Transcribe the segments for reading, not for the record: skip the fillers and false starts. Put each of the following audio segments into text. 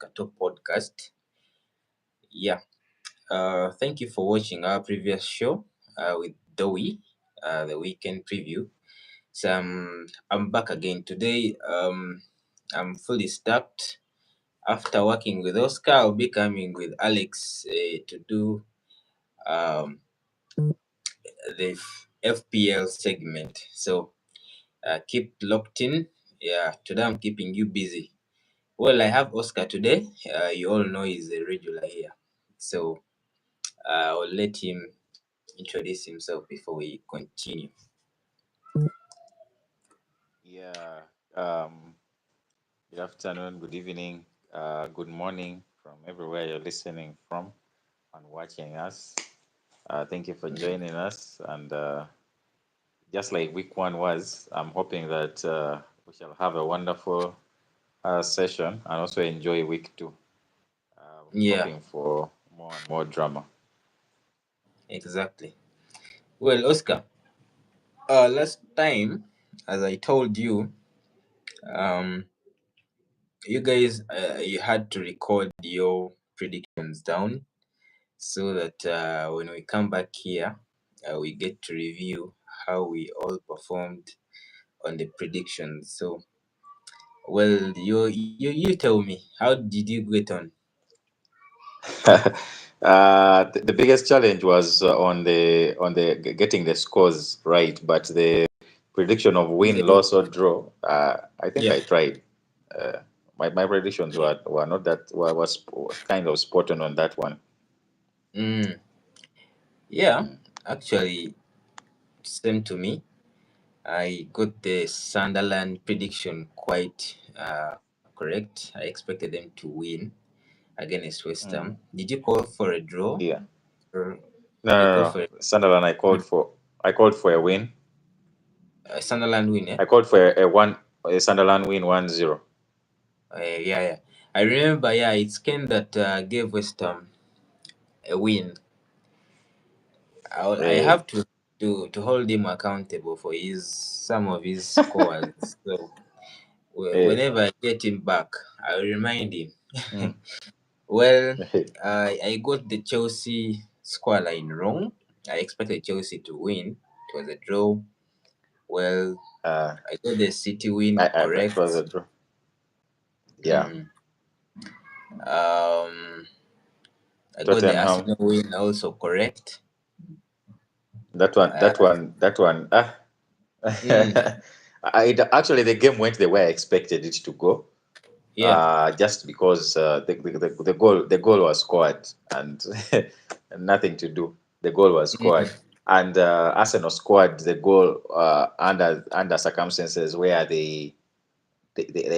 Kato podcast. Yeah. Thank you for watching our previous show with Dowie, the weekend preview. So I'm back again today. I'm fully stacked. After working with Oscar, I'll be coming with Alex to do um, the FPL segment. So keep locked in. Yeah, today I'm keeping you busy. Well, I have Oscar today. You all know he's a regular here. So I'll let him introduce himself before we continue. Yeah. Good afternoon, good evening, good morning from everywhere you're listening from and watching us. Thank you for Mm. joining us. And just like week one was, I'm hoping that we shall have a wonderful session and also enjoy week two. Yeah, Hoping for more and more drama. exactly. Well, Oscar, last time, as I told you, um, you guys, you had to record your predictions down so that when we come back here, we get to review how we all performed on the predictions. So, well, you tell me, how did you get on? The biggest challenge was on the getting the scores right, but the prediction of win, Getting, loss, or draw, I think yeah. I tried. Uh, my predictions were not that was kind of spot on that one. Mm, yeah, Mm. actually, same to me. I got the Sunderland prediction quite correct. I expected them to win against West Ham. Mm. Did you call for a draw? Yeah. Or No, you no, call no. for Sunderland, I called for a win. a Sunderland win, eh? I called for a Sunderland win 1-0. Yeah, yeah. I remember, yeah, it's Ken that gave West Ham a win. I Eh, have to hold him accountable for his some of his scores. So eh, whenever I get him back, I'll remind him. mm. Well, I got the Chelsea scoreline wrong. I expected Chelsea to win. It was a draw. Well, uh, I got the City win it was a correct. draw. Yeah. Mm. Um, I got the Tottenham. Arsenal win also correct. That one, Uh, that one, that one. mm, Actually, the game went the way I expected it to go. yeah. Just because the goal was scored and nothing to do. The goal was scored, Mm, and Arsenal scored the goal under circumstances where they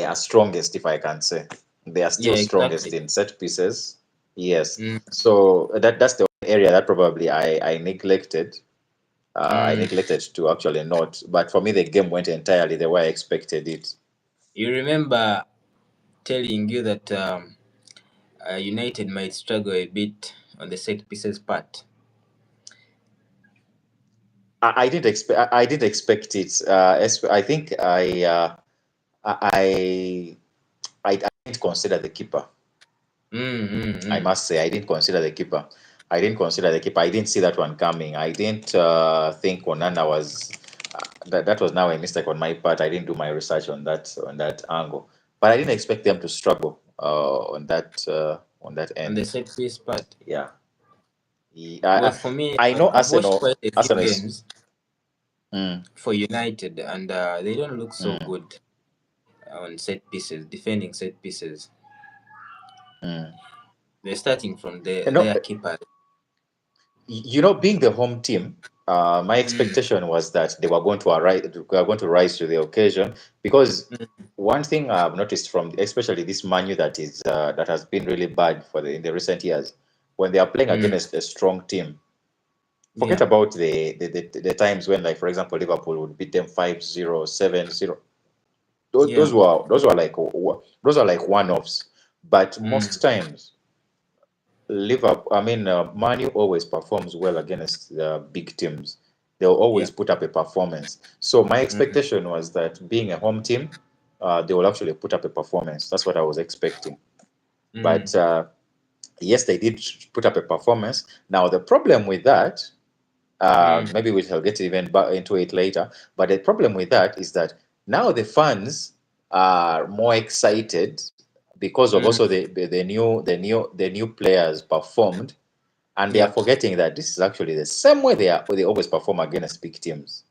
are strongest, if I can say. They are yeah, still strongest exactly. in set pieces. Yes. Mm, So that's the area that probably I neglected. I mm. neglected to actually note. But for me, the game went entirely the way I expected it. You remember telling you that United might struggle a bit on the set pieces part. I didn't expect. I didn't expect it. I think I I didn't consider the keeper. Mm, mm, I mm. must say I didn't consider the keeper. I didn't consider the keeper. I didn't see that one coming. I didn't think Onana was. That was now a mistake on my part. I didn't do my research on that angle. But I didn't expect them to struggle on that On the end. set piece part. Yeah. Well, I, for me, I know I've watched Arsenal. quite a few Arsenal is. games Mm, for United, and they don't look so mm, good on set pieces, defending set pieces. mm. They're starting from You know, their keeper. being the home team, my Mm, expectation was that they were going to rise to the occasion because mm, one thing I've noticed from especially this manu that has been really bad in the recent years, when they are playing mm. against a strong team, forget Yeah, about the times when, like, for example, Liverpool would beat them 5-0, 7-0. Those, yeah. those were those were like those are like one-offs. But most Mm, times Liverpool, I mean, Manu always performs well against big teams. They'll yeah. always put up a performance. So my Mm. expectation was that being a home team, they will actually put up a performance. That's what I was expecting. But Mm, yes, they did put up a performance. Now the problem with that, mm, maybe we shall get even into it later. But the problem with that is that now the fans are more excited because of also mm, the new players performed, and they are yeah. forgetting that this is actually the same way they always perform against big teams.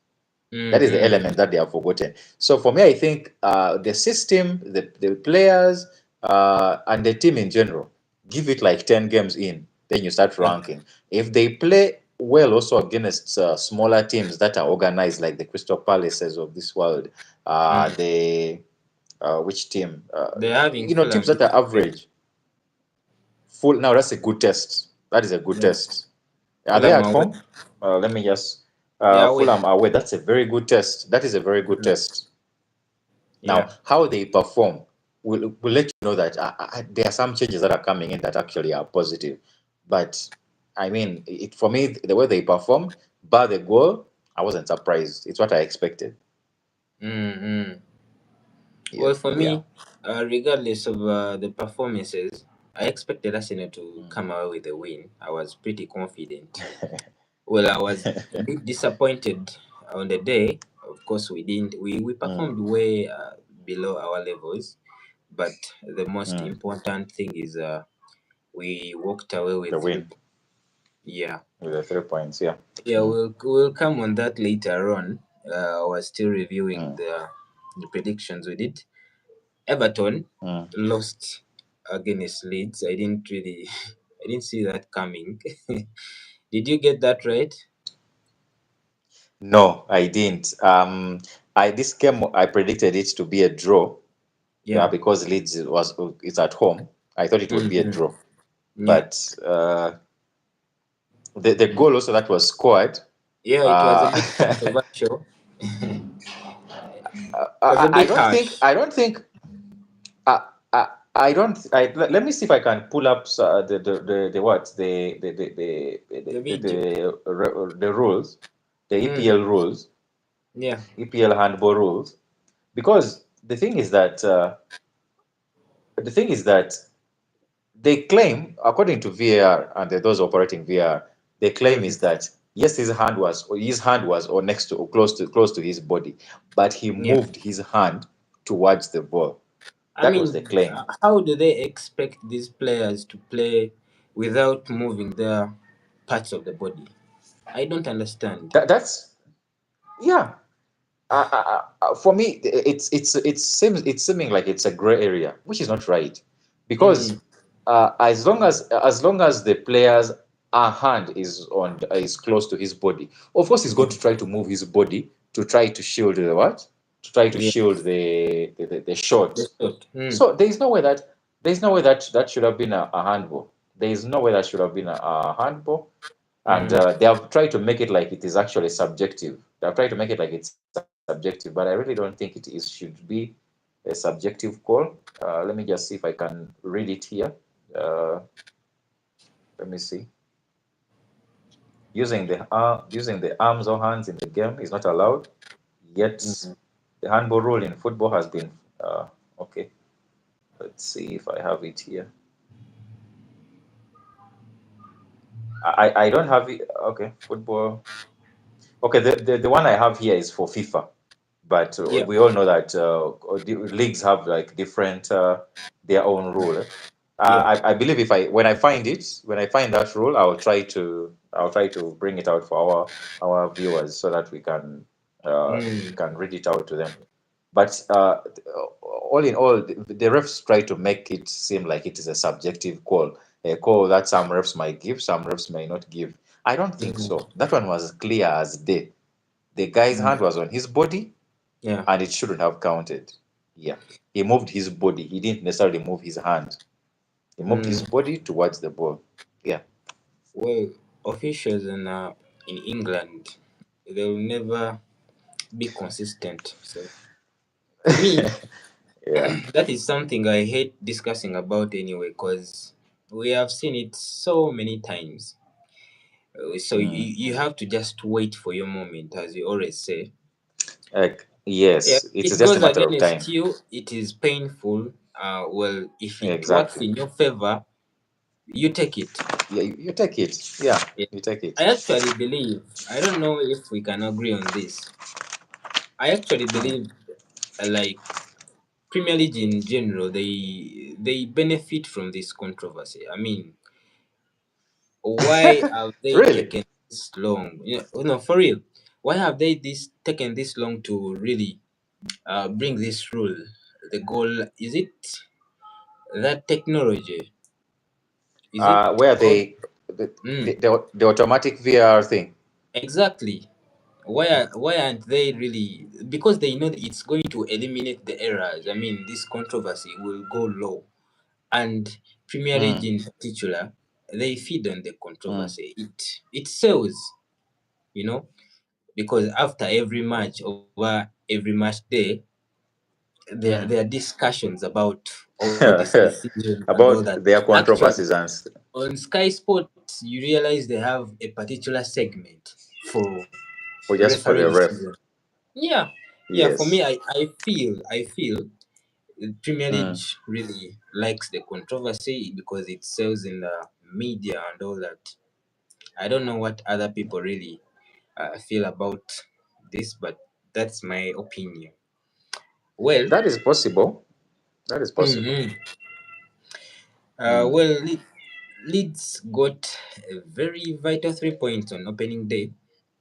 Mm, That is the mm, element that they have forgotten. So for me, I think the system, the players, and the team in general, give it like 10 games in, then you start yeah. ranking. If they play well also against smaller teams that are organized, like the Crystal Palaces of this world, Mm. the which team? They're having Teams Fulham that this are weekend. average. Full now, that's a good test. That is a good Yeah. test. Are they Fulham at away. home? Let me just. They're away. Fulham away. That's a very good test. That is a very good Mm, test. yeah. Now, how they perform will let you know that there are some changes that are coming in that actually are positive. But I mean, for me, the way they performed, bar the goal, I wasn't surprised. It's what I expected. Mm, mm. Yeah, Well, for yeah. me, regardless of the performances, I expected Arsenal to Mm. come away with a win. I was pretty confident. Well, I was a bit disappointed on the day. Of course, we didn't. We Mm, performed way below our levels, but the most mm. important thing is we walked away The with three. win Yeah, with the 3 points. Yeah. yeah. Mm, We'll come on that later on. I was still reviewing mm, the predictions we did. Everton mm. lost against Leeds. I didn't really, I didn't see that coming. Did you get that right? No, I didn't. I this game I predicted it to be a draw. Yeah, Yeah. because Leeds it's at home. I thought it would be a Mm-hmm. draw, Yeah. but the goal also that was scored. Yeah, it was a Uh, bit controversial. It was a I bit don't think. harsh. I don't think. Uh, I, I don't. Let me see if I can pull up the what The video. the rules, the Mm. EPL rules, Yeah. EPL handball rules, because the thing is that they claim, according to VAR and those operating VAR, the claim Mm. is that yes, his hand was or next to or close to his body, but he Yeah. moved his hand towards the ball. I That was the mean, claim. how do they expect these players to play without moving their parts of the body? I don't understand. That's yeah. For me, it's seeming like it's a gray area, which is not right, Mm. because as long as the player's hand is close to his body, of course he's going to try to move his body to try to shield the what? To try to Yeah. shield the shot. The shot. Mm. So that should have been a handball. There is no way that should have been a handball, and Mm. they have tried to make it like it is actually subjective. They have tried to make it like it's subjective, but I really don't think should be a subjective call. Let me just see if I can read it here. Uh, Let me see. Using the arms or hands in the game is not allowed. Yet Mm. the handball rule in football has been okay. Let's see if I have it here. I don't have it. Okay, football. Okay, the one I have here is for FIFA, but Yeah. we all know that the leagues have like different their own rule. Yeah. I believe if when I find that rule, I'll try to bring it out for our viewers so that we Mm. can read it out to them. But all in all, the refs try to make it seem like it is a subjective call, a call that some refs might give, some refs may not give. I don't think Mm. so. That one was clear as day. The guy's hand Mm. was on his body, Yeah. and it shouldn't have counted. Yeah, he moved his body. He didn't necessarily move his hand. He moved his Mm. body towards the ball. Yeah. Well, officials in England, they will never be consistent. So for me, Yeah. that is something I hate discussing about anyway, because we have seen it so many times. So Mm. you have to just wait for your moment, as you always say. Like, Yeah, yes, it is it just a goes matter of against time. you. It is painful. well, if it works Exactly. in your favor, you take it. Yeah, you take it. Yeah, Yeah. you take I it. actually believe, I don't know if we can agree on this. I actually Mm. believe, like Premier League in general, they benefit from this controversy. I mean, why have they Really? taken this long? No, for real. Why have they this taken this long to really bring this rule? The goal is it that technology? Is it Where all? they Mm, the automatic VR thing. exactly. Why aren't they really? Because they know that it's going to eliminate the errors. I mean, this controversy will go low, and Premier League Mm, in particular, they feed on the mm. controversy. It sells, you know, because after every match, over every match day, there Mm. are discussions about all these decisions and all About that. their Actually, controversies and on Sky Sports, you realize they have a particular segment for for just for referee the ref. decision. Yeah, yeah. For me, Yes. I feel Premier League Mm. really likes the controversy because it sells in the media and all that. I don't know what other people really feel about this, but that's my opinion. Well, That is possible. That is possible. mhm. Mm. Well, Leeds got a very vital 3 points on opening day.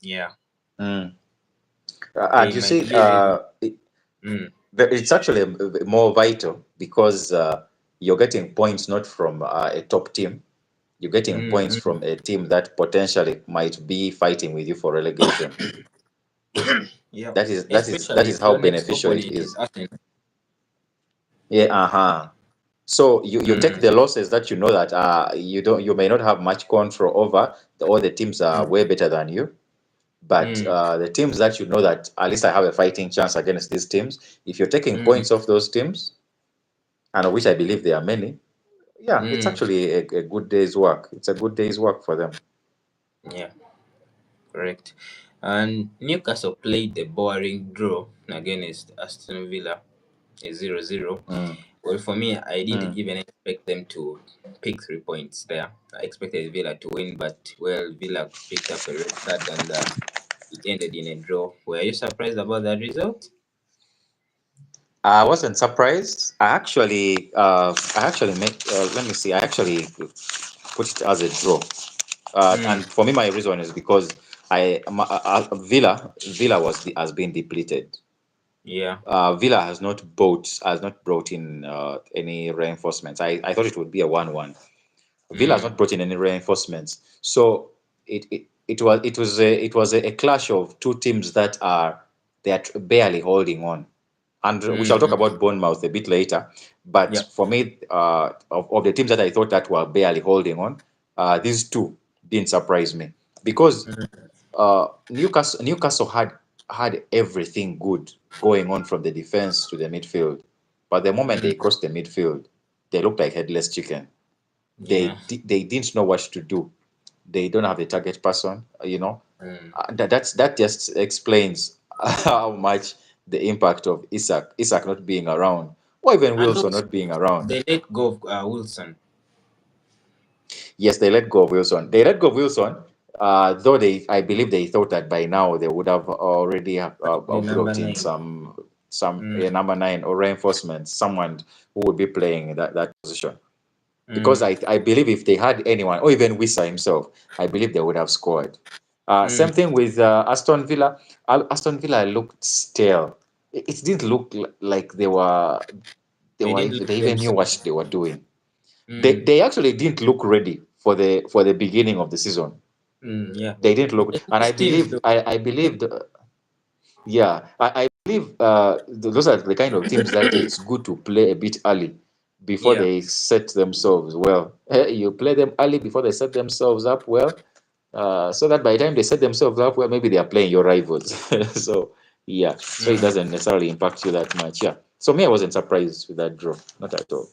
Yeah, Mm. And they you might see, be ready. Mm, it's actually more vital because you're getting points not from a top team. You're getting points mm, from a team that potentially might be fighting with you for relegation. yeah, That is especially if how your next beneficial it opponent is is. Aston. Yeah, uh-huh. So you take Mm, the losses that you know that you may not have much control over. All the teams are way mm, better than you. But mm, the teams that you know that at least I have a fighting chance against these teams, if you're taking mm, points off those teams, and of which I believe there are many, yeah, it's mm. actually a good day's work. It's a good day's work for them. Yeah, correct. And Newcastle played a boring draw against Aston Villa, a 0-0. Mm, Well, for me, I didn't mm. even expect them to pick 3 points there. I expected Villa to win, but well, Villa picked up a red card and it ended in a draw. Were you surprised about that result? I wasn't surprised. I actually made. Let me see. I actually put it as a draw. Mm, And for me, my reason is because Villa has been depleted. yeah. Villa has not brought in any reinforcements. I thought it would be a 1-1. Villa has Mm, not brought in any reinforcements, so it was a clash of two teams that they are barely holding on, and we shall talk mm, about Bournemouth a bit later. But yeah. for me, of the teams that I thought that were barely holding on, these two didn't surprise me because Mm, Newcastle had everything good going on from the defense to the midfield, but the moment they mm, crossed the midfield, they looked like headless chicken. yeah. They didn't know what to do. They don't have a target person. Mm. That just explains how much the impact of Isak not being around, or even And Wilson also, not being around. they let go of Wilson Yes, they let go of Wilson. They let go of Wilson, though I believe they thought that by now they would have already in number brought in nine. some Mm, number nine or reinforcements, someone who would be playing in that position. Because mm, I believe if they had anyone, or even Wissa himself, I believe they would have scored. Same mm. thing with Aston Villa. Aston Villa looked stale. It didn't look like They didn't they look even knew what themselves. they were doing. They Mm, they actually didn't look ready for the beginning of the season. yeah. They didn't look, They and look stiff though. I believed, yeah, I believe those are the kind of teams that it's good to play a bit early before Yeah. they set themselves well. You play them early before they set themselves up well, so that by the time they set themselves up well, maybe they are playing your rivals. So yeah, so it Mm. doesn't necessarily impact you that much. Yeah. So me, I wasn't surprised with that draw, not at all.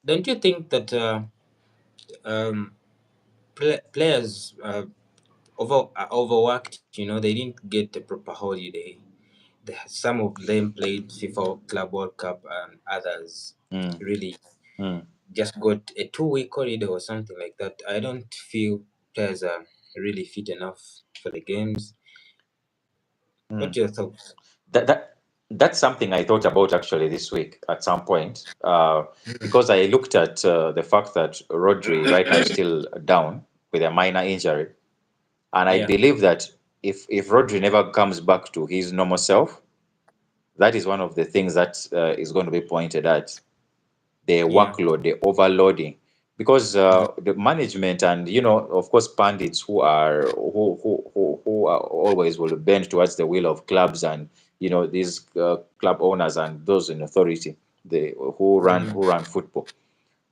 Don't you think that um, players are overworked? They didn't get a proper holiday. Some of them played FIFA Club World Cup and others. mm, really mm, just got a 2 week holiday or something like that. I don't feel players are really fit enough for the games. mm. What are your thoughts? That that that's something I thought about actually this week at some point, because I looked at the fact that Rodri right now is still down with a minor injury, and I Yeah, believe that if Rodri never comes back to his normal self, that is one of the things that is going to be pointed at, the yeah, workload, the overloading, because the management and of course pundits who are always will bend towards the will of clubs and these club owners and those in authority, the mm, who run football.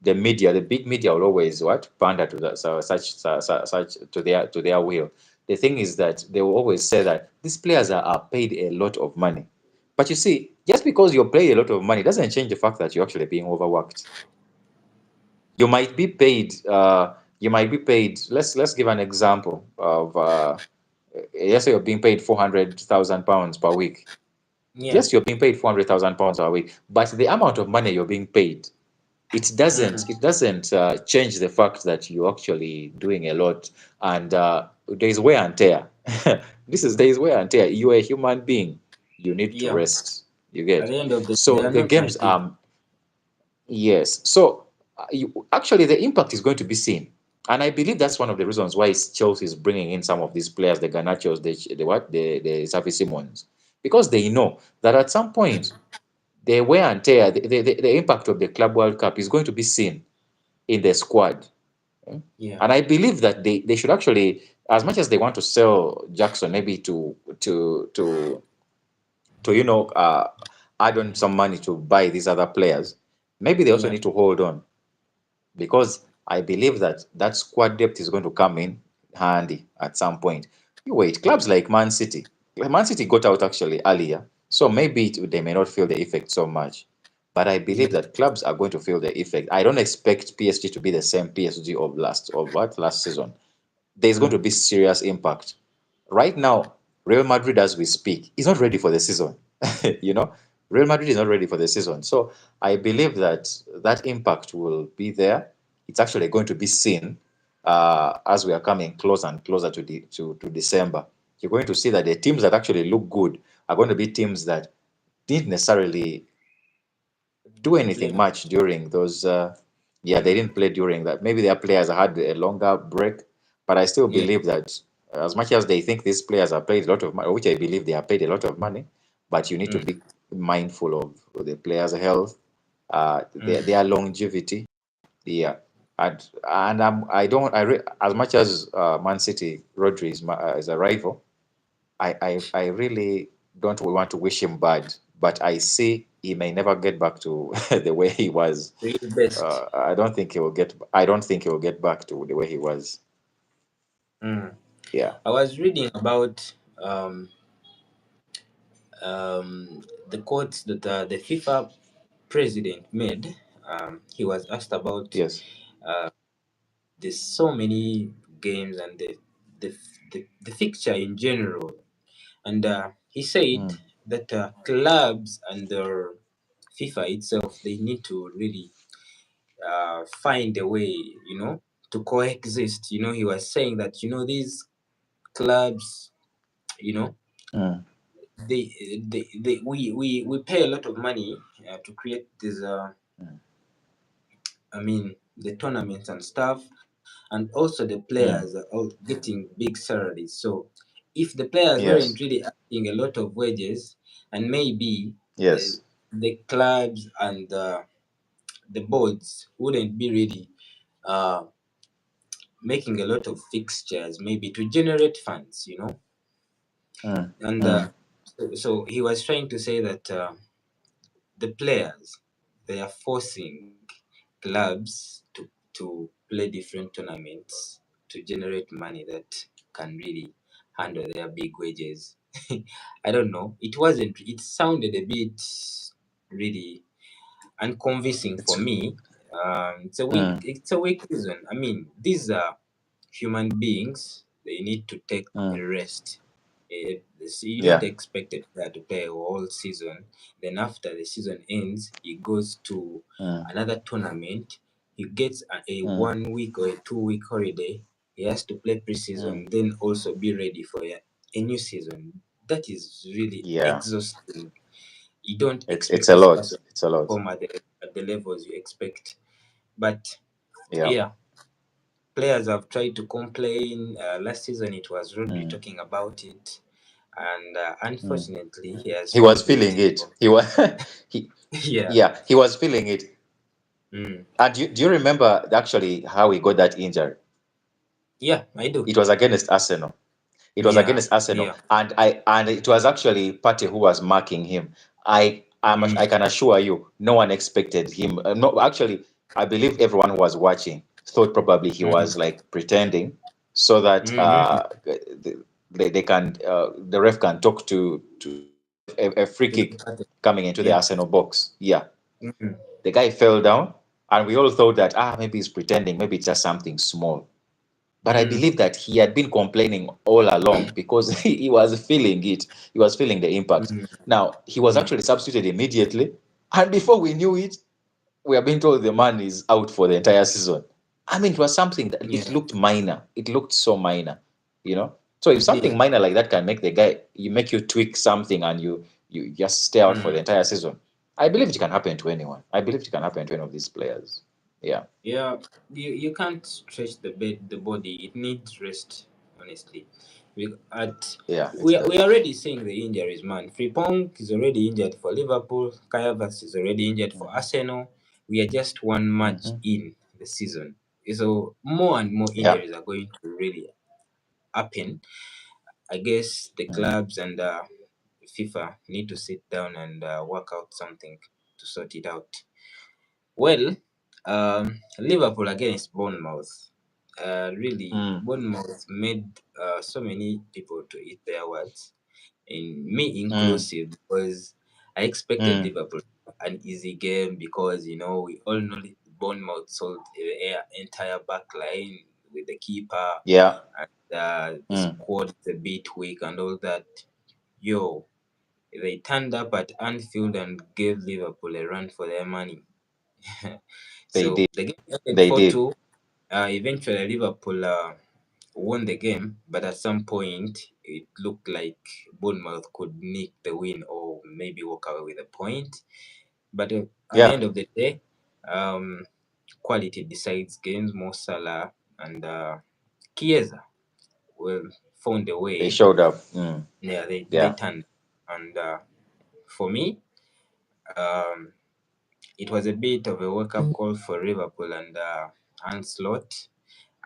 The media, the big media, will always what pander to that, so such to their will. The thing is that they will always say that these players are paid a lot of money, but you see, just because you're paid a lot of money doesn't change the fact that you're actually being overworked. You might be paid. Let's give an example of. Let's say you're being paid £400,000 per week. yeah, Yes, you're being paid £400,000 a week, but the amount of money you're being paid, mm, it doesn't change the fact that you're actually doing a lot, and there's wear and tear. There is wear and tear. You're a human being. You need to yeah. rest. You At get. the end of the day, they So are the not games machines. are. Yes. So actually, the impact is going to be seen, and I believe that's one of the reasons why Chelsea is bringing in some of these players, the Garnachos, the Xavi Simons, because they know that at some point the wear and tear, the impact of the Club World Cup is going to be seen in the squad. Mm. Yeah, And I believe that they should actually, as much as they want to sell Jackson, maybe to add on some money to buy these other players, maybe they also yeah, need to hold on, because I believe that that squad depth is going to come in handy at some point. You wait, yeah, clubs like Man City got out actually earlier, so maybe they may not feel the effect so much. But I believe yeah, that clubs are going to feel the effect. I don't expect PSG to be the same PSG of last season. There's going to mm, be serious impact. Right now, Real Madrid, as we speak, is not ready for the season. you know, Real Madrid is not ready for the season. So I believe that that impact will be there. It's actually going to be seen as we are coming closer and closer to December. You're going to see that the teams that actually look good are going to be teams that didn't necessarily do anything play. much during those. Yeah, they didn't play during that. Maybe their players had a longer break, but I still Yeah, believe that as much as they think these players are paid a lot of money, which I believe they are paid a lot of money, but you need to mm, be mindful of the players' health, mm, their longevity. Yeah, I don't as much as Man City Rodri is a rival. I really don't want to wish him bad, but I see he may never get back to the way he was. real best. I don't think he will get. I don't think he will get back to the way he was. Mm. Yeah. I was reading about the quotes that the FIFA president made. He was asked about Yes. uh, there's so many games and the, the fixture in general, and he said Mm, that clubs and the FIFA itself, they need to really find a way, to coexist. He was saying that these clubs, you know mm, we pay a lot of money to create this mm, the tournaments and stuff, and also the mm. players are all getting big salaries. So if the players weren't Yes. really asking a lot of wages, and maybe the Yes. clubs and the boards wouldn't be really uh, making a lot of fixtures, maybe to generate funds, Mm, and mm, so he was trying to say that the players, they are forcing clubs to play different tournaments to generate money that can really handle their big wages. I don't know. It sounded a bit really unconvincing for it's me. mm, It's a weak reason. These are human beings. They need to take a mm, rest. So you don't Yeah. expect a player to play a whole season. Then after the season ends, he goes to Mm, another tournament. He gets a mm, 1 week or a 2 week holiday. He has to play mm. preseason, then also be ready for a new season. That is really Yeah. exhausting. You don't It's expect a this lot. person It's a to lot. perform at the levels you expect. But Yeah. yeah, players have tried to complain. Last season it was Rodri Mm, talking about it, and mm. unfortunately he has He was struggled. feeling it. He was he Yeah. yeah, he was feeling it. Mm. And do you remember actually how he got that injury? Yeah, I do. It was against Arsenal. It was Yeah, against Arsenal, yeah. and it was actually Partey who was marking him. I Mm. can assure you, no one expected him. No, actually, I believe everyone who was watching thought probably he Mm. was like pretending so that Mm-hmm. they can the ref can talk to give a free To the kick party. coming into the Yeah. Arsenal box. Yeah, Mm. the guy fell down, and we all thought that maybe he's pretending, maybe it's just something small. But I Mm. believe that he had been complaining all along because he was feeling it. He was feeling the impact. Mm. Now, he was Mm. actually substituted immediately. And before we knew it, we are being told the man is out for the entire season. I mean, it was something that Yeah. it looked minor. It looked so minor, you know? So if Yeah. something minor like that can make the guy, you make you tweak something and you just stay out for Mm. the entire season, I believe it can happen to anyone. I believe it can happen to any of these players. Yeah. Yeah. You can't stretch the body. It needs rest, honestly. Yeah, it We does. are already seeing the injuries, man. Frimpong is already injured for Liverpool. Kaya Havertz is already injured for Hmm. Arsenal. We are just one match Hmm. in the season. So more and more Yeah. injuries are going to really happen. I guess the Mm. clubs and FIFA need to sit down and work out something to sort it out. Well, Liverpool against Bournemouth. Really, Mm. Bournemouth made so many people to eat their words, and me Mm. inclusive, because I expected Mm. Liverpool an easy game because we all know Bournemouth sold their entire back line with the keeper, Yeah. and the Mm. squad is a bit weak and all that. Yo, they turned up at Anfield and gave Liverpool a run for their money. They So did. the game ended They 4 did. 2. Eventually, Liverpool won the game, but at some point, it looked like Bournemouth could nick the win or maybe walk away with a point. But at the Yeah. end of the day, um, quality decides games. Mo Salah and Chiesa well found a They way. showed up. Mm. Yeah, they Yeah. turned. And for me, um, it was a bit of a wake up call for Liverpool and Anslot,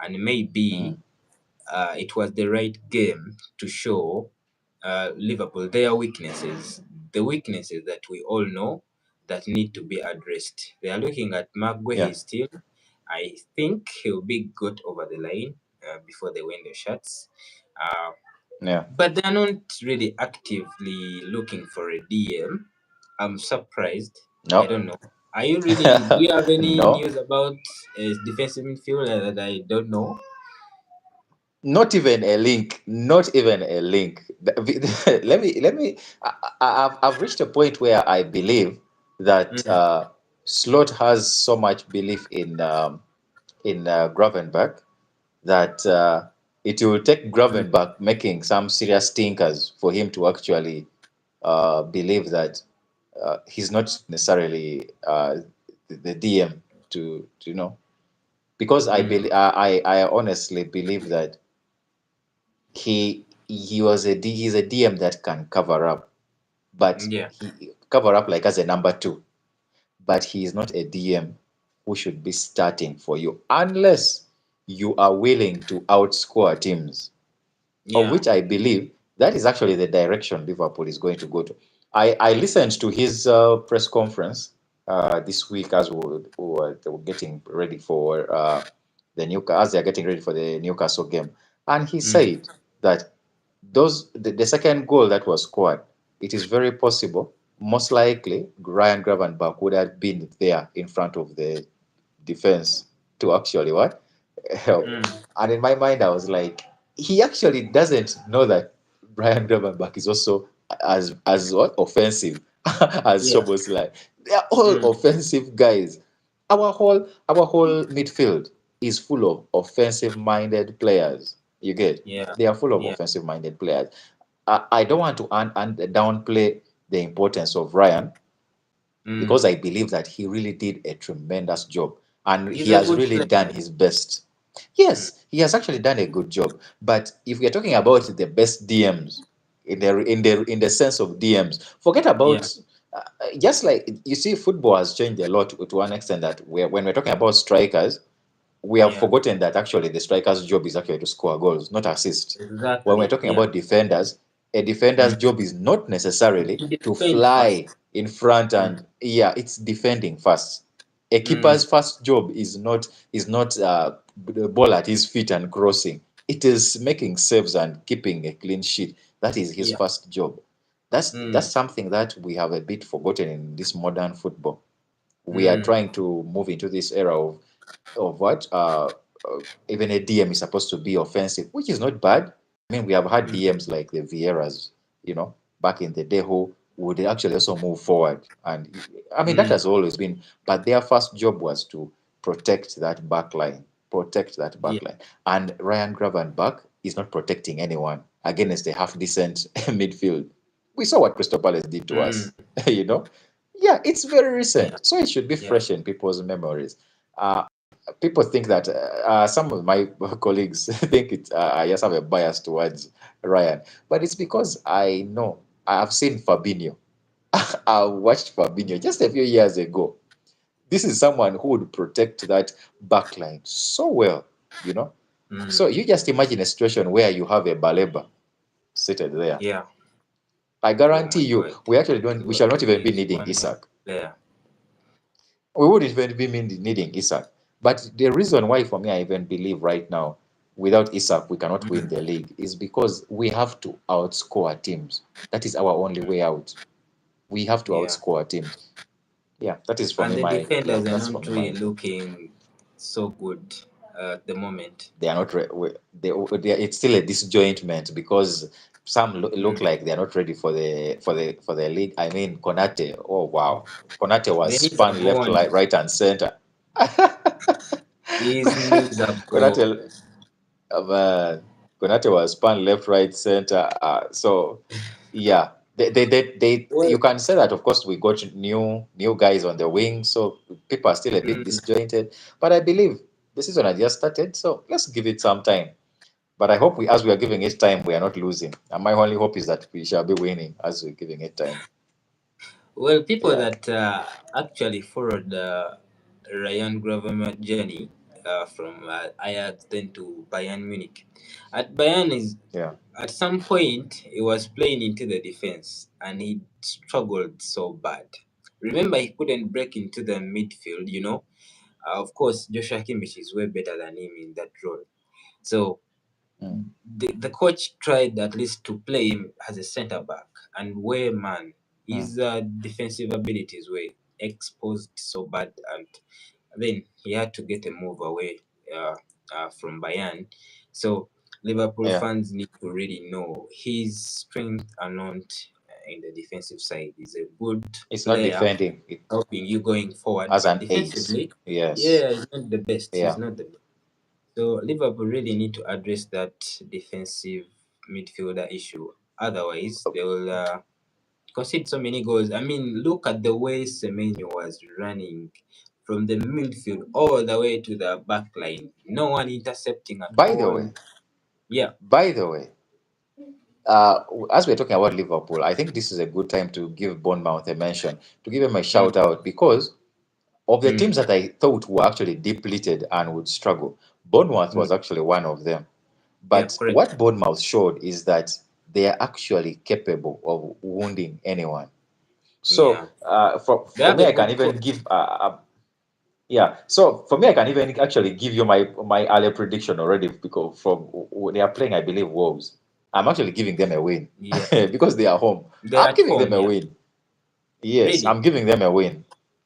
and maybe Mm. it was the right game to show Liverpool their weaknesses, the weaknesses that we all know that need to be addressed. They are looking at Yeah. Maguire still. I think he'll be got over the line before the window shuts. Uh, Yeah. but they're not really actively looking for a DM. I'm surprised. I No. don't know. Are you really? Do you have any No. news about a defensive midfielder that I don't know? Not even a link. Not even a link. Let me. I've reached a point where I believe that Mm, Slot has so much belief in Gravenberch that it will take mm, Gravenberch making some serious stinkers for him to actually believe that he's not necessarily the DM to because mm. I honestly believe that he's a DM that can cover up, but Yeah, he cover up like as a number two, but he is not a DM who should be starting for you unless you are willing to outscore teams, of yeah. which I believe that is actually the direction Liverpool is going to go to. I listened to his press conference this week as they were getting ready for as they are getting ready for the Newcastle game, and he Mm, said that the second goal that was scored, it is very possible, most likely, Ryan Gravenberch would have been there in front of the defense to actually help. mm. And in my mind, I was like, he actually doesn't know that Brian Gravenberch is also as what offensive as Yeah. Szoboszlai. They are all Mm. offensive guys. Our whole midfield is full of offensive-minded players. You get? Yeah. They are full of Yeah. offensive-minded players. I don't want to downplay the importance of Ryan because Mm. I believe that he really did a tremendous job and He's he a has good really done player. his best. Mm. Yes, he has actually done a good job. But if we are talking about the best DMs in the sense of DMs, forget Yeah. about just like you see, football has changed a lot to one extent that when we're talking about strikers, we have Yeah. forgotten that actually the striker's job is actually to score goals, not assist. When we're Exactly. talking Yeah. about defenders, a defender's Mm. job is not necessarily To to defend fly first. in front Mm. and yeah, it's defending first. A Mm. keeper's first job is not the ball at his feet and crossing. It is making saves and keeping a clean sheet. That is his Yeah. first job. That's Mm. something that we have a bit forgotten in this modern football. We are Mm. trying to move into this era of what even a DM is supposed to be offensive, which is not bad. I mean, we have had Mm. DMs like the Vieiras, back in the day who would actually also move forward. And I mean, that Mm. has always been, but their first job was to protect that back line, protect that Yeah. back line. And Ryan Gravenberch is not protecting anyone against a half decent midfield. We saw what Crystal Palace did to Mm. us, you know? Yeah, it's very Yeah. recent, so it should be Yeah. fresh in people's memories. People think that some of my colleagues think I just have a bias towards Ryan, but it's because I know I have seen Fabinho. I watched Fabinho just a few years ago. This is someone who would protect that backline so well, you know. So Mm. you just imagine a situation where you have a Baleba seated there. Yeah. I Oh guarantee my you, God. we actually don't. We shall not even be He's needing one Isak. player. We wouldn't even be needing Isak. But the reason why, for me, I even believe right now, without Isak, we cannot win Mm. the league, is because we have to outscore teams. That is our only way out. We have to Yeah. outscore teams. Yeah, that is for And me. the Yeah, defenders are that's for not me. really looking so good at the moment. They are not. It's still a disjointment because some look Mm. like they are not ready for the league. I mean, Konate. Oh wow, Konate was They need a spun left, bond. right, and center. His knees have gone. Konate Man, Konate was spun left, right, center. So yeah, you Well, can say that. Of course, we got new guys on the wing, so people are still a bit mm, disjointed. But I believe the season has just started, so let's give it some time. But I hope as we are giving it time, we are not losing. And my only hope is that we shall be winning as we're giving it time. well, people Yeah, that actually followed the Ryan Gravenberch journey from Ajax then to Bayern Munich. At Bayern is yeah. at some point he was playing into the defense and he struggled so bad. Remember, he couldn't break into the midfield. Of course, Joshua Kimmich is way better than him in that role. So Mm, the coach tried at least to play him as a centre back, and where man mm. his defensive abilities were exposed so bad, and then he had to get a move away from Bayern. So Liverpool Yeah, fans need to really know his strength are not in the defensive side. He's a good it's not player, defending it helping you going forward, as but an ace. defensively, Yes, yeah, he's not the best. He's yeah. not the best. So Liverpool really need to address that defensive midfielder issue. Otherwise, they will concede so many goals. I mean, look at the way Semenyo was running from the midfield all the way to the back line. No one intercepting at By the all. way, Yeah. by the way, uh, as we're talking about Liverpool, I think this is a good time to give Bournemouth a mention, to give them a shout Mm, out because of the mm, teams that I thought were actually depleted and would struggle. Bournemouth mm. was actually one of them. Yeah, But correct. what Bournemouth showed is that they are actually capable of wounding anyone. Yeah. So They for have me, a I can good even coach. give yeah. So for me, I can even actually give you my earlier prediction already because from they are playing, I believe, Wolves. I'm actually giving them a win Yeah. because they are home. They're I'm at giving them home, a yeah. win. Yes, I'm Really? giving them a win.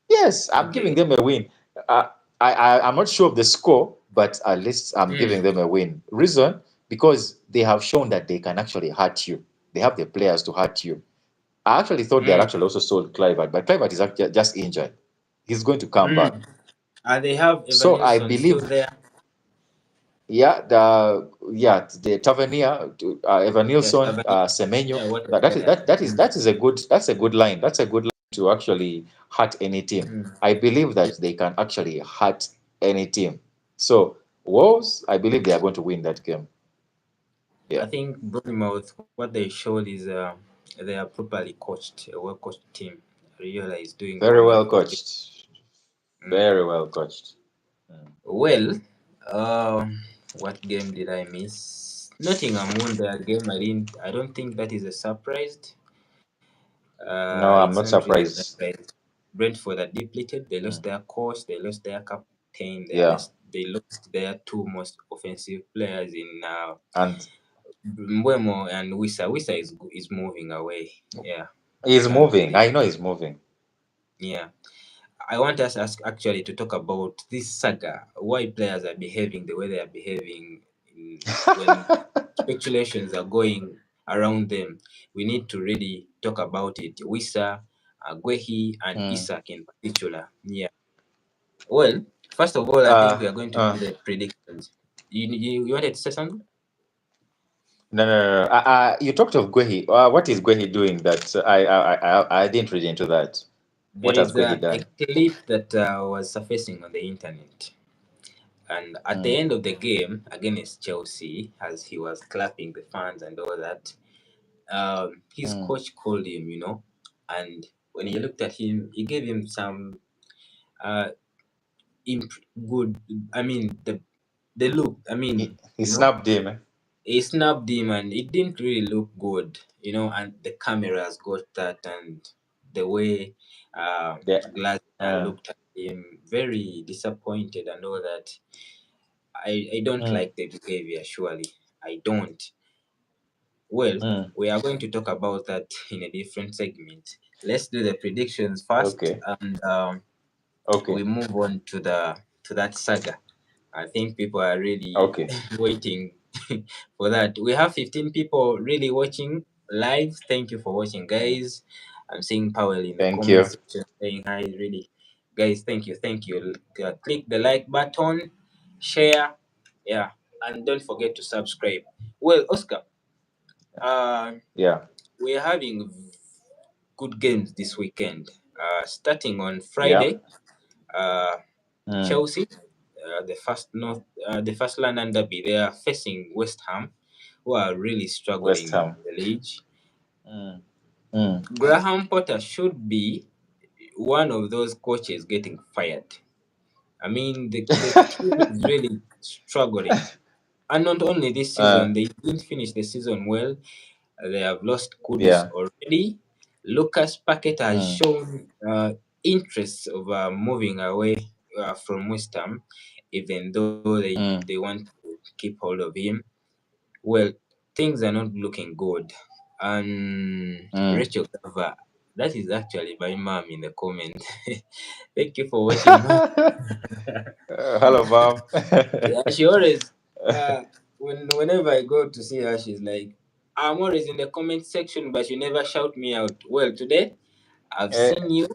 Yes, I'm giving Okay. them a win. Uh, I'm not sure of the score, but at least I'm giving Mm, them a win. Reason because they have shown that they can actually hurt you. They have the players to hurt you. I actually thought they had Mm. actually also sold Clivert, but Clivert is actually just injured. He's going to come back. Mm. They have So I Evanilson still believe, there. the Tavernier, Evan Yes, Nilsson, Tavernier. Semenyo. Yeah, what a That is player. that is a good line. That's a good line to actually hurt any team. Mm. I believe Yeah. that they can actually hurt any team. So Wolves, I believe they are going to win that game. I Yeah, think Bournemouth, what they showed is they are properly coached, a well coached team. Riola is doing very well wonderful things. coached. Mm. Very well coached. Mm. Well, what game did I miss? Nottingham won their game. I don't think that is a surprise. No, I'm It's not not really a surprised. surprise. Brentford are depleted. They lost Mm. their coach. They lost their captain. Yeah, They lost their two most offensive players in and Mbwemo and Wissa. Wissa is moving away. Yeah, I he's can't moving. really. I know he's moving. Yeah, I want us actually to talk about this saga. Why players are behaving the way they are behaving when speculations are going around them. We need to really talk about it. Wissa, Gwehi, and Mm. Isak in particular. Yeah. Well, first of all, I think we Uh, are going to uh, do the predictions. You wanted to say something? no. You talked of Gwehi. What is Gwehi doing that I didn't read into that? There What has is Gwehi a done? clip that was surfacing on the internet. And at the Mm, end of the game against Chelsea, as he was clapping the fans and all that, his mm. coach called him, and when he looked at him, he gave him some uh, good. I mean, the look. I mean, He snapped him. Eh? he snapped him, and it didn't really look good, and the cameras got that, and the way Glasner Uh, looked at him, very disappointed and all that. I don't mm, like the behavior, surely. I don't. Well, mm. we are going to talk about that in a different segment. Let's do the predictions first, Okay. and we Okay. move on to that saga. I think people are really Okay. waiting for that. We have 15 people really watching live. Thank you for watching, Mm. guys. I'm seeing Powell in the Thank comment you. section saying hi. Really, guys, thank you, thank you. Click the like button, share, yeah, and don't forget to subscribe. Well, Oscar, uh, Yeah. we're having good games this weekend. Starting on Yeah. Friday, uh, Mm. Chelsea, the first London derby, they are facing West Ham, who are really West struggling in Ham. the league. Mm. Mm. Graham Potter should be one of those coaches getting fired. I mean, the team is really struggling. And not only this Uh, season, they didn't finish the season well. They have lost Kudus yeah. already. Lucas Paqueta has Mm. shown interest of moving away from West Ham, even though they Mm. want to keep hold of him. Well, things are not looking good. And Mm. Rachel Gava, that is actually my mom in the comment. Thank you for watching, mom. Hello, mom. Yeah, she always whenever I go to see her, she's like, I'm always in the comment section, but you never shout me out. Well, today I've Eh, seen you.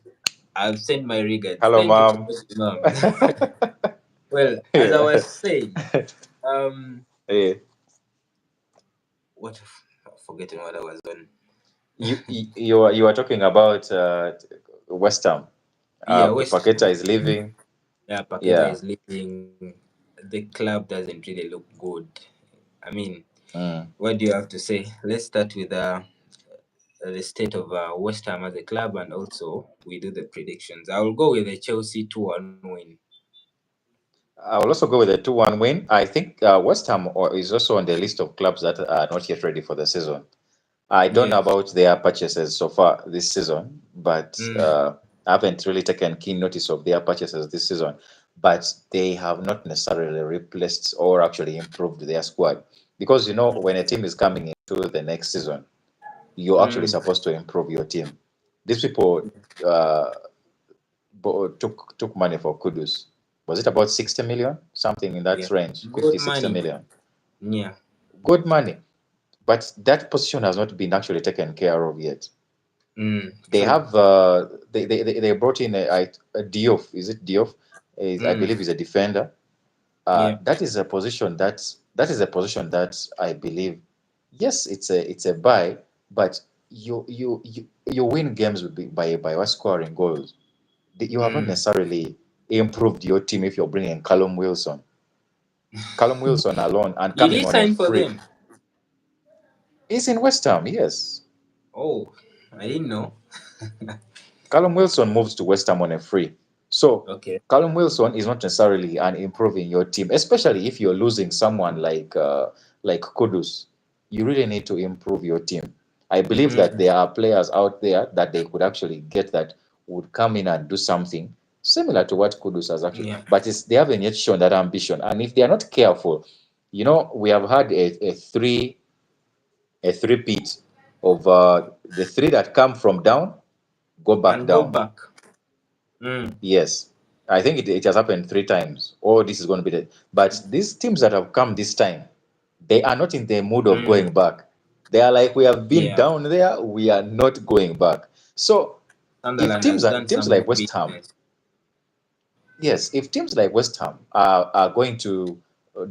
I've sent my regards. hello, Thank you for mom. watching, mom. Well, as I Yeah. was saying, um, Eh, what I'm forgetting what I was on. you are talking about West Ham. Yeah, West Paqueta Ham. is leaving. Yeah, Paqueta Yeah. is leaving. The club doesn't really look good. I mean, Mm. what do you have to say? Let's start with the state of West Ham as a club, and also we do the predictions. I will go with the Chelsea 2-1 win. I will also go with a 2-1 win. I think West Ham is also on the list of clubs that are not yet ready for the season. I don't know Yeah. about their purchases so far this season, but Mm. I haven't really taken keen notice of their purchases this season. But they have not necessarily replaced or actually improved their squad. Because, when a team is coming into the next season, you're actually Mm. supposed to improve your team. These people uh, took money for Kudus. Was it about 60 million? Something in that Yeah. range, Good 50, 60 money. million. Yeah. Good money. but that position has not been actually taken care of yet. They True. have they brought in a Diouf. Is it Diouf? Is, I Mm, believe, is a defender. yeah. That is a position that is a position that I believe, yes, it's a buy, but you win games by what, scoring goals. You have not Mm. necessarily improved your team if you're bringing Callum Wilson. Callum Wilson alone and Did coming he on a sign for free. them? He's in West Ham, yes. Oh, I didn't know. Callum Wilson moves to West Ham on a free. So Okay. Callum Wilson is not necessarily an improving your team, especially if you're losing someone like Kudus. You really need to improve your team. I believe that Mm, there are players out there that they could actually get that would come in and do something similar to what Kudus has actually, yeah. but they haven't yet shown that ambition. And if they are not careful, we have had a three-peat of the three that come from down go back And go down. back. Mm, Yes, I think it has happened three times. Oh, this is going to be the. But these teams that have come this time, they are not in the mood of mm, going back. They are like, we have been yeah. down there, we are not going back. So, if Sunderland teams has are done teams some like good West Ham, business. yes, if teams like West Ham are going to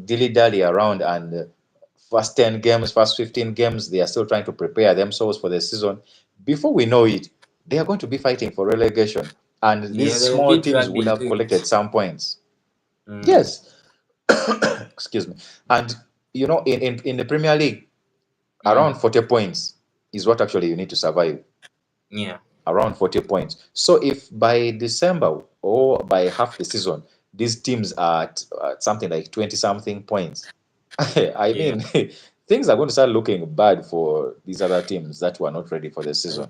dilly dally around and first 10 games, first 15 games, they are still trying to prepare themselves for the season. Before we know it, they are going to be fighting for relegation. And Yeah, these they will small be teams dragged would have into collected it. some points. Mm, Yes, excuse me. And in the Premier League, mm, around 40 points is what actually you need to survive. yeah. Around 40 points. So if by December or by half the season, these teams are at something like 20 something points, I Yeah. mean, things are going to start looking bad for these other teams that were not ready for the season.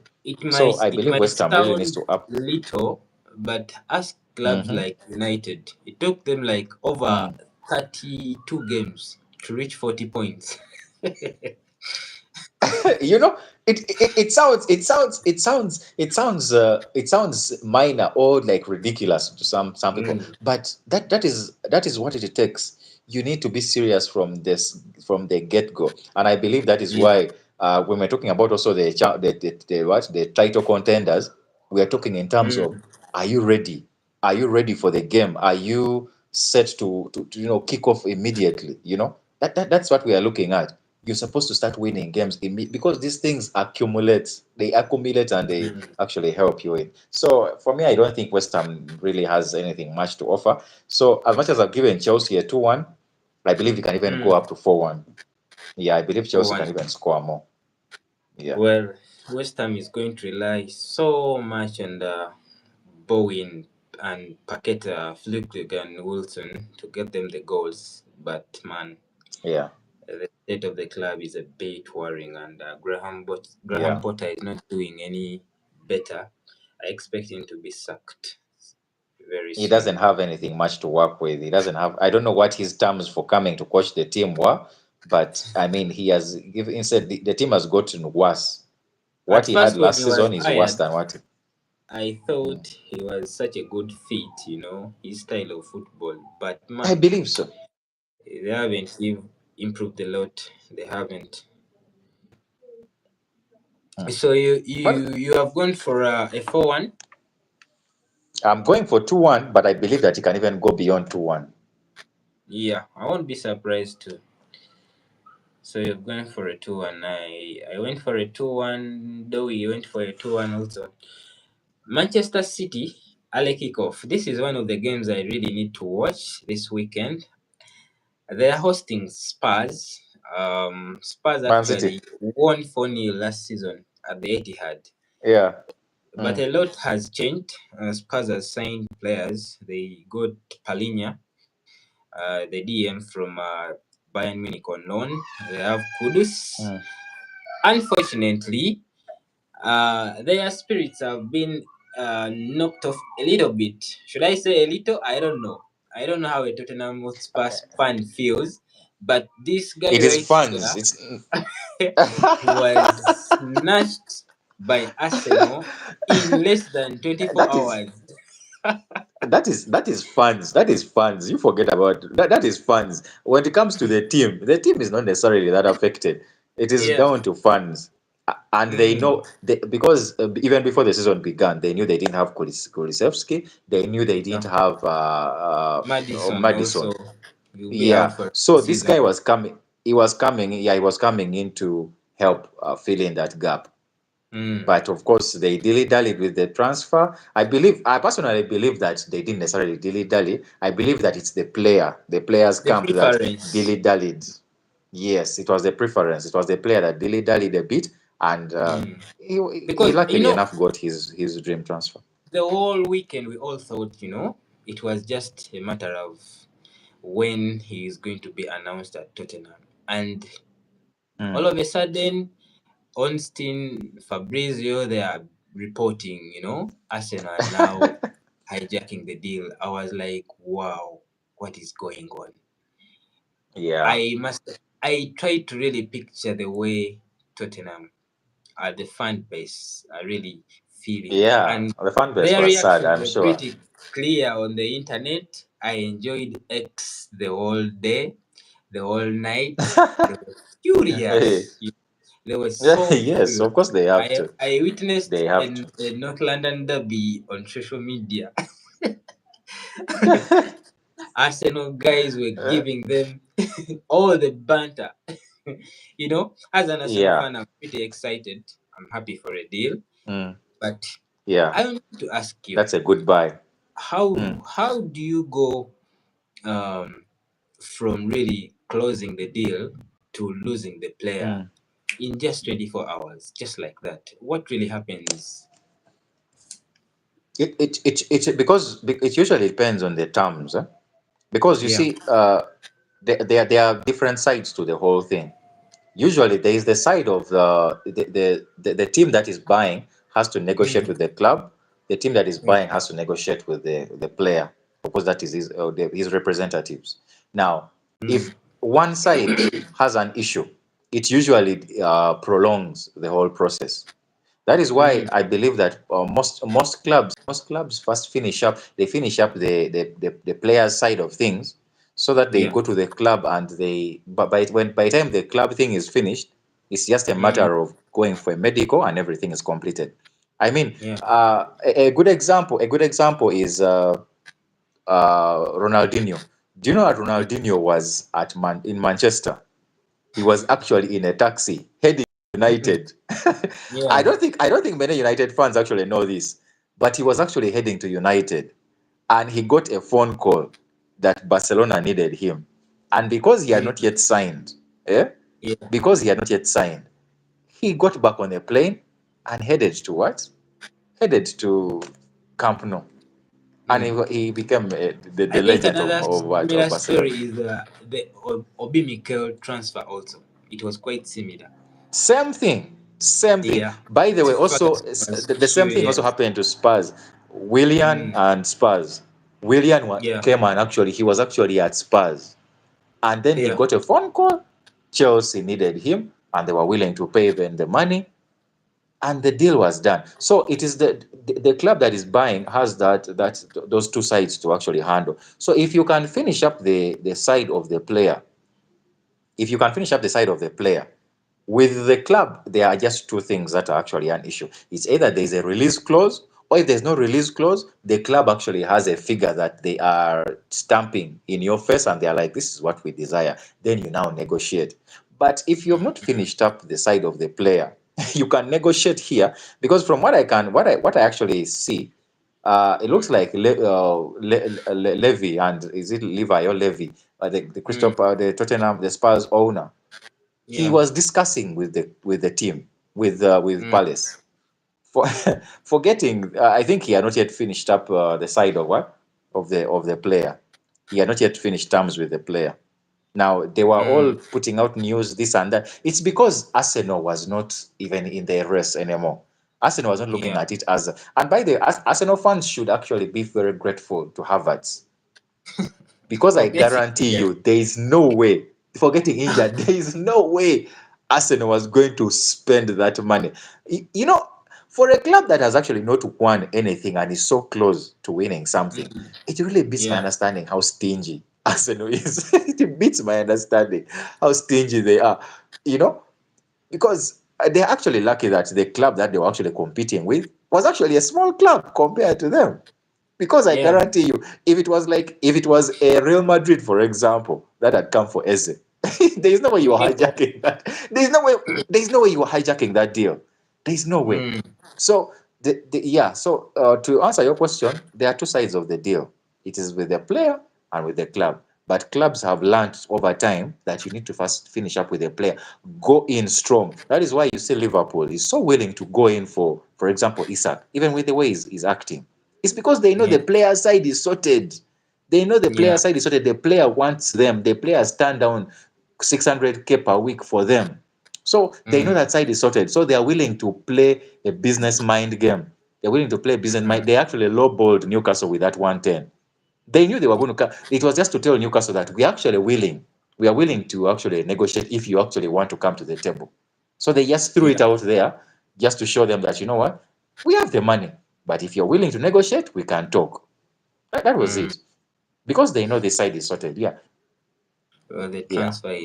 So I It believe might West Ham really needs sound to up. little, but ask clubs Mhm. like United. It took them like over Mm. 32 games to reach 40 points. you know it sounds minor or like ridiculous to some people, Mm, but that is what it takes. You need to be serious from the get-go, and I believe that is yeah. why when we're talking about also the title contenders, we are talking in terms of, Mm, are you ready for the game? Are you set to kick off immediately? That's what we are looking at. You're supposed to start winning games because these things accumulate and they mm, actually help you in. So for me, I don't think West Ham really has anything much to offer. So as much as I've given Chelsea a 2-1, I believe you can even go mm. up to 4-1. Yeah, I believe For Chelsea can one. even score more. Yeah, Well, West Ham is going to rely so much on Bowen and Paqueta, Flutwig and Wilson to get them the goals. But man, yeah, the state of the club is a bit worrying, and Graham yeah. Potter is not doing any better. I expect him to be sacked very He soon. doesn't have anything much to work with. He doesn't have. I don't know what his terms for coming to coach the team were, but I mean, he has given. Instead, the team has gotten worse. What At he had first, when last he was season is worse hired, than what. I thought he was such a good fit, his style of football. But I man, believe so. they haven't improved a lot. They haven't. Mm. So you Well, you you have gone for a 4-1. I'm going for 2-1, but I believe that he can even go beyond 2-1. Yeah, I won't be surprised too. So you're going for a 2-1. I went for a 2-1. Dowie went for a 2-1 also. Manchester City, early kickoff. This is one of the games I really need to watch this weekend. They are hosting Spurs. Spurs Man City. actually won 4-0 last season at the Etihad. Yeah. But Mm. a lot has changed. Spurs has signed players. They got Palinya, the DM from Bayern Munich on loan. They have Kudus. Mm. Unfortunately, their spirits have been knocked off a little bit. Should I say a little? I don't know. I don't know how a Tottenham Hotspur fan feels, but this guy It is right fans. here It's was snatched by Arsenal in less than 24 that is hours. that is fans. That is fans. You forget about that. That is fans. When it comes to the team is not necessarily that affected. It is Yeah. down to fans. And they Mm. know because even before the season began, they knew they didn't have Kulisevsky. They knew they didn't Yeah. have Madison also Madison. will be out Yeah. for the So this season. guy was coming. He was coming. Yeah, he was coming in to help fill in that gap. Mm. But of course, they dilly-dallied with the transfer. I personally believe that they didn't necessarily dilly-dally. I believe that it's the player's The camp that preference. dilly-dallied. Yes, it was the preference. It was the player that dilly-dallied a bit, and Mm. he Because luckily enough got his dream transfer. the whole weekend we all thought, it was just a matter of when he is going to be announced at Tottenham. And all Mm. of a sudden, Ornstein, Fabrizio, they are reporting, Arsenal are now hijacking the deal. I was like, wow, what is going on? Yeah, I tried to really picture the way Tottenham, the fan base are really feeling. yeah. And The fan base their was sad, reactions I'm were sure. pretty clear on the internet. I enjoyed X the whole day, the whole night. They were Hey, furious. They were so yes, furious. of course they have I to. I witnessed They have to. a North London derby on social media. Arsenal guys were giving them all the banter. As an Arsenal Yeah. fan, I'm pretty excited. I'm happy for a deal. Mm. But Yeah. I want to ask you, That's a good buy. how Mm. how do you go um, from really closing the deal to losing the player Mm. in just 24 hours, just like that? What really happens? It usually depends on the terms, because you Yeah. see, there are different sides to the whole thing. Usually, there is the side of the team that is buying has to negotiate with Mm, the club. The team that is yeah. buying has to negotiate with the player. Of course, that is his representatives. Now, if Mm, one side has an issue, it usually prolongs the whole process. That is why mm, I believe that most clubs first finish up the players' side of things, so that they yeah. go to the club and but by the time the club thing is finished, it's just a Mm, matter of going for a medical and everything is completed. I mean, yeah. a good example is Ronaldinho. Do you know that Yeah. Ronaldinho was in Manchester? He was actually in a taxi heading to United. I Yeah. don't think I don't think many United fans actually know this, but he was actually heading to United, and he got a phone call that Barcelona needed him, and because he had not Mm, yet signed, eh? yeah. Because he had not yet signed, he got back on a plane and headed to what? Headed to Camp Nou, and Mm. he became the I think legend another of what similar of story Barcelona. is the Obi Mikel transfer also. It was quite similar. Same thing. Same thing. Yeah. By the way, also Ferguson was the same thing also furious. happened to Spurs. Willian Mm, and Spurs. Willian yeah. came and actually he was actually at Spurs, and then he Yeah. got a phone call. Chelsea needed him, and they were willing to pay even the money, and the deal was done. So it is the club that is buying has those two sides to actually handle. So if you can finish up the side of the player, if you can finish up the side of the player, with the club, there are just two things that are actually an issue. It's either there's a release clause, or if there's no release clause, the club actually has a figure that they are stamping in your face and they're like, this is what we desire. Then you now negotiate. But if you have not finished up the side of the player, you can negotiate here, because from what I actually see, it looks Mm, like Levy, and is it Levi or Levy, the mm, the Tottenham, the Spurs owner, he yeah. was discussing with the team, with Mm, Palace, for forgetting. I think he had not yet finished up the side of what of the player. He had not yet finished terms with the player. Now they were all mm, putting out news, this and that. It's because Arsenal was not even in the race anymore. Arsenal was not looking yeah. at it as. And by the way, Arsenal fans should actually be very grateful to Havertz, because I For getting guarantee injured. you, there is no way, for getting injured, there is no way Arsenal was going to spend that money. For a club that has actually not won anything and is so close to winning something, Mm, it really beats my yeah. understanding how stingy Arsenal is. It beats my understanding how stingy they are. You know, because they're actually lucky that the club that they were actually competing with was actually a small club compared to them. Because I Yeah. guarantee you, if it was a Real Madrid, for example, that had come for Eze, there is no way you are hijacking that. There is no way you are hijacking that deal. There is no way. Mm, So yeah. So to answer your question, there are two sides of the deal. It is with the player and with the club. But clubs have learned over time that you need to first finish up with the player, go in strong. That is why you see Liverpool is so willing to go in for example, Isak, even with the way he's acting. It's because they know yeah. the player side is sorted. They know the player Yeah. side is sorted. The player wants them. The players stand down 600K per week for them. So they know Mm, that side is sorted. So they are willing to play a business mind game. They're willing to play business mind. mm, They actually lowballed Newcastle with that 110. They knew they were going to come. It was just to tell Newcastle that we are actually willing. We are willing to actually negotiate if you actually want to come to the table. So they just threw yeah. it out there just to show them that, you know what, we have the money. But if you're willing to negotiate, we can talk. That was Mm. it. Because they know the side is sorted. Yeah. Well, the Yeah. transfer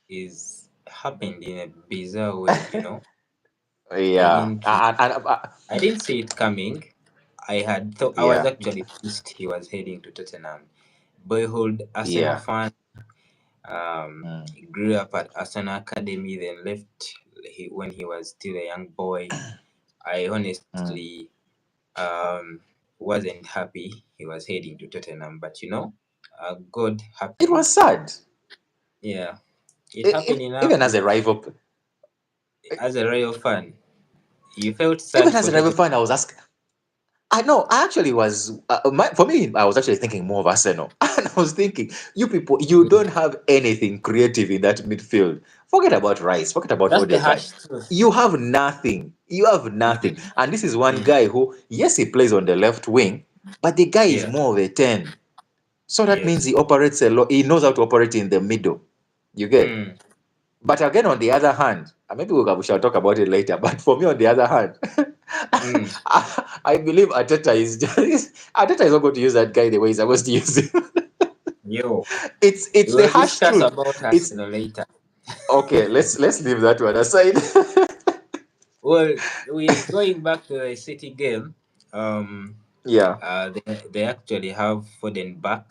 is happened in a bizarre way, you know. I Yeah. didn't re- I didn't see it coming. I had thought I was Yeah. actually pissed he was heading to Tottenham. Boyhood Arsenal Yeah. fan. Mm, He grew up at Arsenal Academy, then left when he was still a young boy. I mm. honestly wasn't happy he was heading to Tottenham, but God It happened. was sad. Yeah, it happened enough Even as a that rival, as a Royal fan, you felt even sad as for a rival Tottenham. fan, I was asking. I know. I actually was. For me, I was actually thinking more of Arsenal, and I was thinking, you people, you Mm. don't have anything creative in that midfield. Forget about Rice. Forget about That's the Odegaard. harsh truth. You have nothing. You have nothing. Mm, And this is one mm, guy who, yes, he plays on the left wing, but the guy is yeah, more of a 10. So that means yes. he operates a lot. He knows how to operate in the middle. You get? Mm, But again, on the other hand, maybe we shall talk about it later. But for me, on the other hand, mm. I believe Ateta is just Ateta is not going to use that guy the way he's supposed to use him. Yo, It's we the will harsh discuss truth. about It's Arsenal later. okay. Let's leave that one aside. Well, we going back to the City game. Um, Yeah. they actually have Foden back.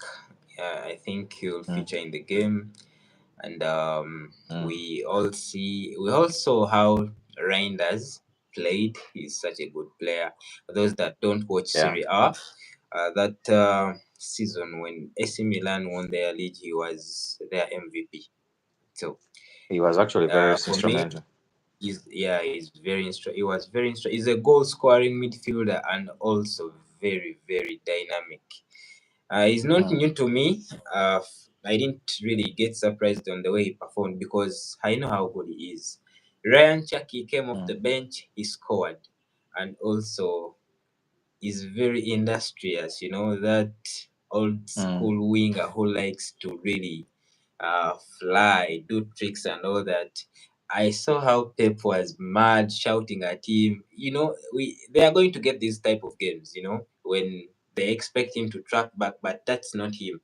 I think he'll Mm, feature in the game, and mm, we all saw how Reinders played. He's such a good player. For those that don't watch yeah. Serie A, that season when AC Milan won their league, he was their MVP. So He was actually very for me, instrumental. he was very he's a goal scoring midfielder and also very very dynamic. He's not Mm, new to me. I didn't really get surprised on the way he performed because I know how good he is. Ryan Chucky came off mm, the bench, he scored, and also is very industrious, that old mm. school winger who likes to really fly, do tricks and all that. I saw how Pep was mad shouting at him. They are going to get these type of games, when they expect him to track back, but that's not him.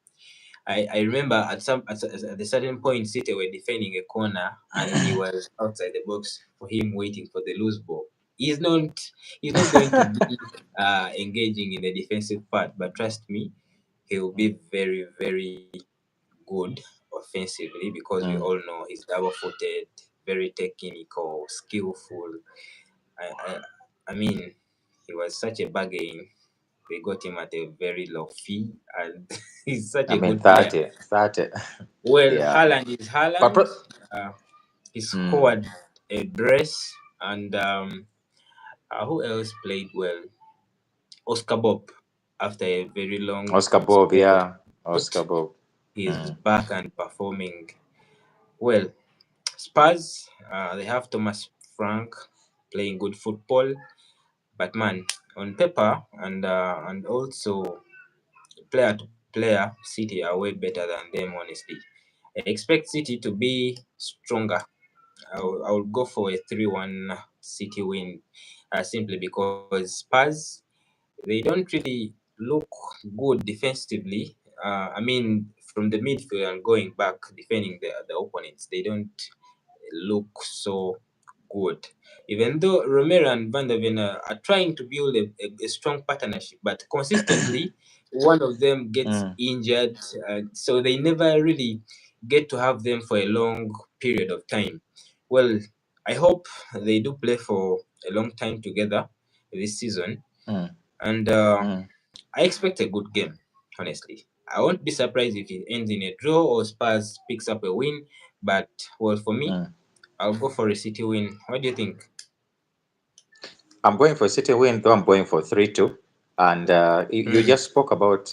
I remember at a certain point, City were defending a corner and he was outside the box for him waiting for the loose ball. He's not he's not going to be engaging in the defensive part, but trust me, he'll Mm, be very very good offensively because we mm. all know he's double-footed, very technical, skillful. I I, I mean, he was such a bargain. They got him at a very low fee, and he's such I a mean, good player. 30, 30. Well, Yeah. Haaland is But Haaland. pro- He mm. scored a brace, and who else played well? Oscar Bob, after a very long Oscar Bob, spell of yeah. Oscar out, Bob. he is Mm. back and performing well. Spurs, they have Thomas Frank playing good football, but man, on paper and also player to player, City are way better than them. Honestly, I expect City to be stronger. I will go for a 3-1 City win, simply because Spurs, they don't really look good defensively. I mean, from the midfield and going back defending the opponents, they don't look so good. Even though Romero and Van der Ven are trying to build a strong partnership, but consistently one of them gets Mm, injured, so they never really get to have them for a long period of time. Well, I hope they do play for a long time together this season, mm, and mm, I expect a good game, honestly. I won't be surprised if it ends in a draw or Spurs picks up a win, but well, for me, mm. I'll go for a City win. What do you think? I'm going for City win, though I'm going for 3-2. And you Mm, just spoke about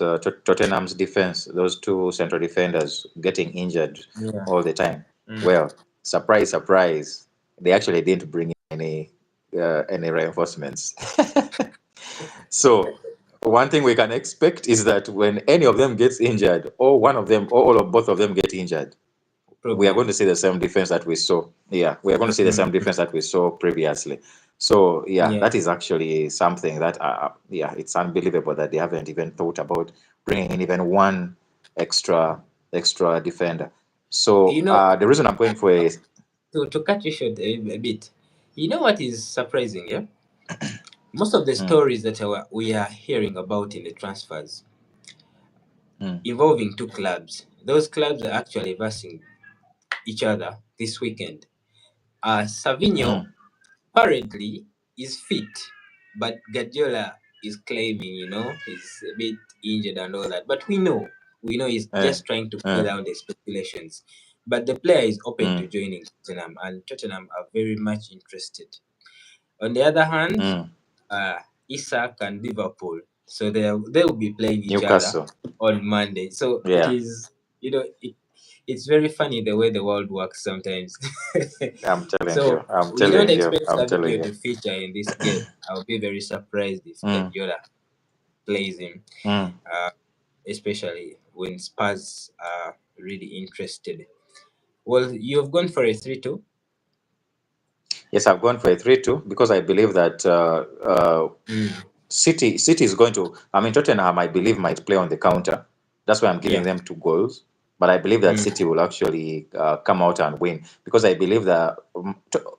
Tottenham's defense, those two central defenders getting injured yeah. all the time. Mm. Well, surprise, surprise, they actually didn't bring any reinforcements. So one thing we can expect is that when any of them gets injured, or one of them, or all of both of them get injured, we are going to Problems. see the same defense that we saw. Yeah, we are going to see the same Mm, defense that we saw previously. So yeah, yeah. that is actually something that yeah, it's unbelievable that they haven't even thought about bringing in even one extra defender. You So know, the reason I'm going for is to cut you short a bit, you know what is surprising, yeah? Most of the mm, stories that we are hearing about in the transfers mm, involving two clubs, those clubs are actually versing each other this weekend. Savinho mm, apparently is fit, but Guardiola is claiming, he's a bit injured and all that. But we know he's eh, just trying to play eh, down the speculations. But the player is open to mm, joining Tottenham, and Tottenham are very much interested. On the other hand, mm, uh, Isak and Liverpool, so they will be playing each other Newcastle. on Monday. So it Yeah, is, it's very funny the way the world works sometimes. I'm telling you, So I'm we don't telling you, expect I'm telling Savinho you. to feature in this game. I'll be very surprised if Mm, Guardiola plays him, mm. uh, especially when Spurs are really interested. Well, you've gone for a 3-2. Yes, I've gone for a 3-2 because I believe that Mm, City is going to. I mean, Tottenham, I believe, might play on the counter. That's why I'm giving yeah. them 2 goals. But I believe that City Mm, will actually come out and win because I believe that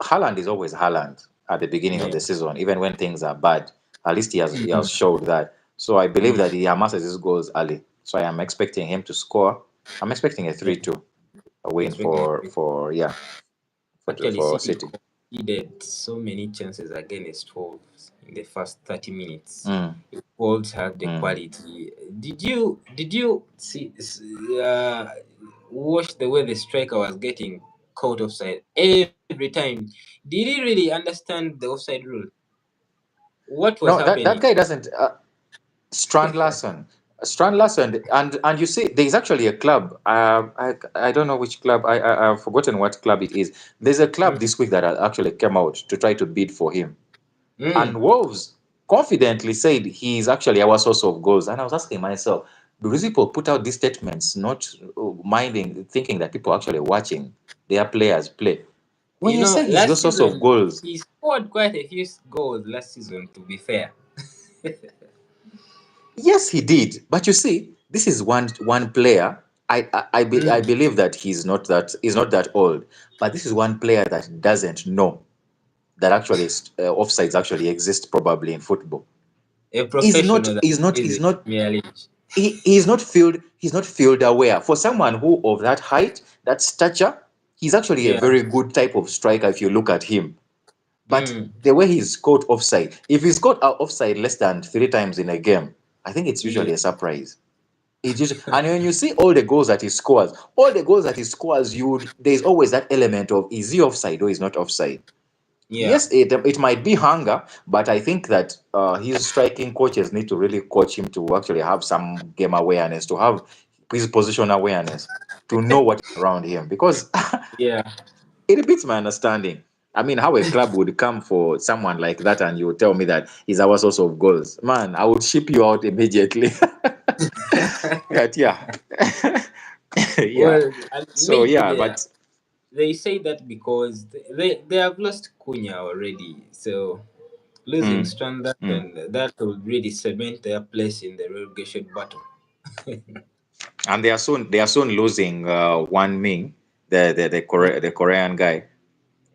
Haaland is always Haaland at the beginning of yeah. the season, even when things are bad. At least he has Mm, showed that. So I believe that mm, he amasses his goals early. So I am expecting him to score. I'm expecting a yeah. 3-2 win Expecting a for 3. yeah Actually, for City City. conceded so many chances against Wolves in the first 30 minutes. Mm, Wolves have the mm. quality. Did you uh, watch the way the striker was getting caught offside every time? Did he really understand the offside rule? What was No, that happening? guy doesn't. Strand Larson. Strand Larson, and you see, there is actually a club. I don't know which club. I've forgotten what club it is. There's a club Mm, this week that actually came out to try to bid for him, and mm. Wolves confidently said he is actually our source of goals. And I was asking myself, do these people put out these statements not minding, thinking that people are actually watching their players play? When you say he's your Last source of season goals, he scored quite a few goals last season. To be fair. yes, he did. But you see, this is one player. I Mm. believe that he's not that old, but this is one player that doesn't know that actually offsides actually exist probably in football. A He's not professional that he's not plays he's the not Premier League. he's not field aware. For someone who of that height, that stature, he's actually a Yeah. very good type of striker if you look at him. But Mm. the way he's caught offside, if he's caught offside less than 3 times in a game, I think it's Yeah. usually a surprise. And when you see all the goals that he scores, there's always that element of is he offside or is not offside. Yeah. Yes, it might be hunger, but I think that his striking coaches need to really coach him to actually have some game awareness, to have his position awareness, to know what is around him, because Yeah. it beats my understanding. I mean, how a club would come for someone like that and you tell me that he's our source of goals. Man, I would ship you out immediately. But yeah. Yeah. Well, and So maybe yeah, they but they say that because they have lost Cunha already. So losing mm, Strandberg, mm. and that will really cement their place in the relegation battle. And they are soon losing Wan Ming, the Mm. Korean guy.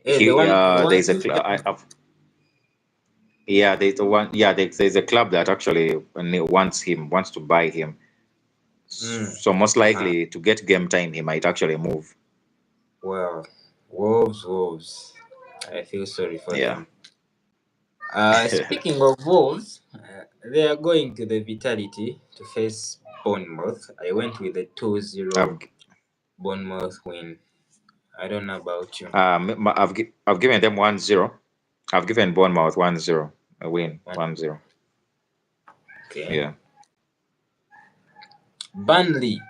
The He one the one there's a yeah, there's the one. Yeah, there's a club that actually wants to buy him. mm, So most uh, likely to get game time, he might actually move. well, Wolves. I feel sorry for Yeah. them. Speaking of Wolves, they are going to the Vitality to face Bournemouth. I went with a 2-0 I've g- Bournemouth win. I don't know about you. I've given them 1-0. I've given Bournemouth 1-0, a win, One- 1-0. Okay. Yeah. Burnley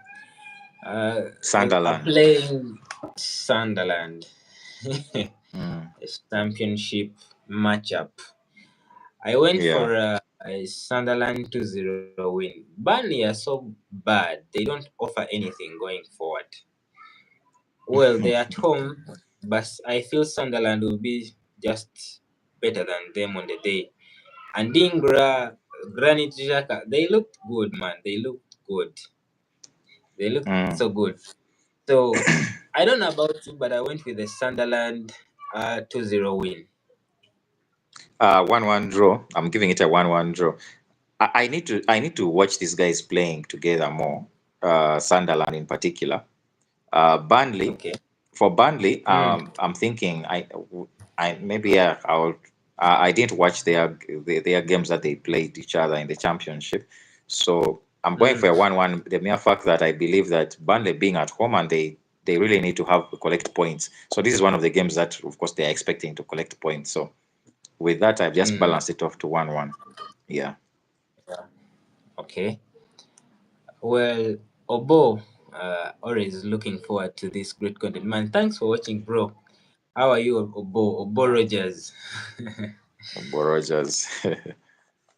are Sunderland. playing Sunderland. Mm, A championship matchup. I went yeah. for a Sunderland 2-0 win. Burnley are so bad, they don't offer anything going forward. Well, they're at home, but I feel Sunderland will be just better than them on the day. And Dingra, Granit Xhaka, they looked good, man. They looked good. They looked Mm. so good. So I don't know about you, but I went with the Sunderland 2-0 win. 1-1 draw. I'm giving it a 1-1 draw. I need to watch these guys playing together more. Sunderland in particular. Burnley, Okay. for Burnley, Mm, I'm thinking I maybe yeah, I didn't watch their games that they played each other in the championship, so I'm going for a mm, 1-1. The mere fact that I believe that Burnley being at home and they really need to have collect points. So this is one of the games that, of course, they are expecting to collect points. So with that, I've just mm. balanced it off to 1-1. Yeah. Yeah. Okay. Well, Obo, always looking forward to this great content. Man, thanks for watching, bro. How are you, Obo Rogers? Rogers.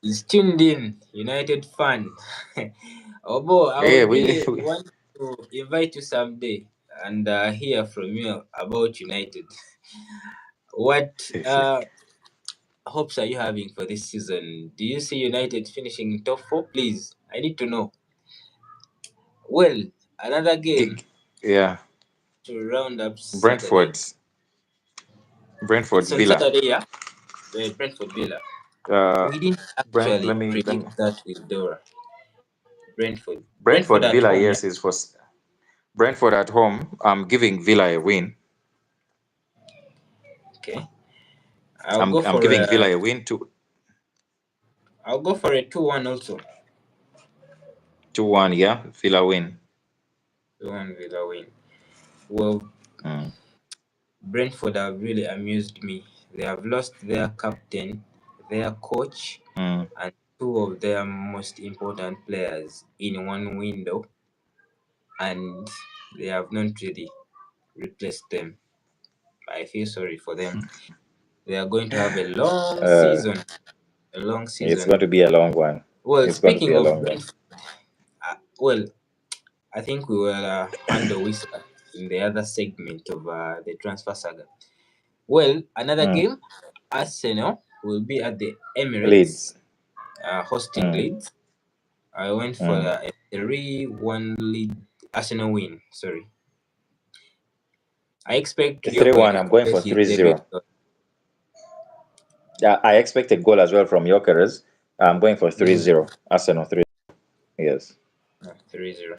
He's tuned in, United fan. Obo, I Hey, would really want to invite you someday and hear from you about United. What hopes are you having for this season? Do you see United finishing in top four? Please, I need to know. Well, another game yeah, to round up Saturday. Brentford, Brentford It's on Villa. Saturday, yeah? Brentford Villa. Uh, We didn't Brent, actually let me. predict that with Dora. Brentford Brentford at Villa, home, yeah? yes, is for Brentford at home. I'm giving Villa a win. Okay. I'll I'm go I'm for giving a Villa a win, 2-1 also. 2-1. Yeah, Villa win. 2-1 Villa win. Well, Mm, Brentford have really amused me. They have lost their captain, their coach, mm. and two of their most important players in one window, and they have not really replaced them. I feel sorry for them. They are going to have a long Uh, season. A long it's season. going to be a long one. Well, It's going to be speaking a of long one. Brentford, well, I think we will handle Wisa in the other segment of the transfer saga. Well, another Mm. game, Arsenal will be at the Emirates Leeds. hosting Mm, Leeds. I went for mm. a 3-1 lead Arsenal win. Sorry. I expect 3-1. Gyökeres I'm to going get for his three debut. zero. Yeah, I expect a goal as well from Gyökeres. I'm going for 3-0. Arsenal 3. Yes. 3-0.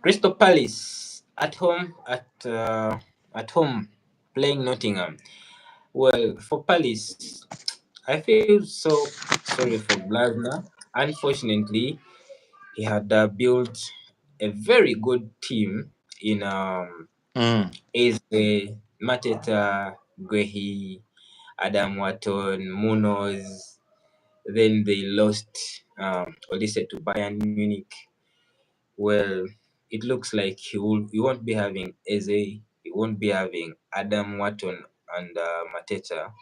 Crystal Palace at home playing Nottingham. Well, for Palace, I feel so sorry for Glasner. Unfortunately, he had built a very good team in Mm, Eze, Mateta, Guehi, Adam Wharton, Munoz. Then they lost Olise to Bayern Munich. Well, it looks like he won't be having Eze, he won't be having Adam Wharton and Mateta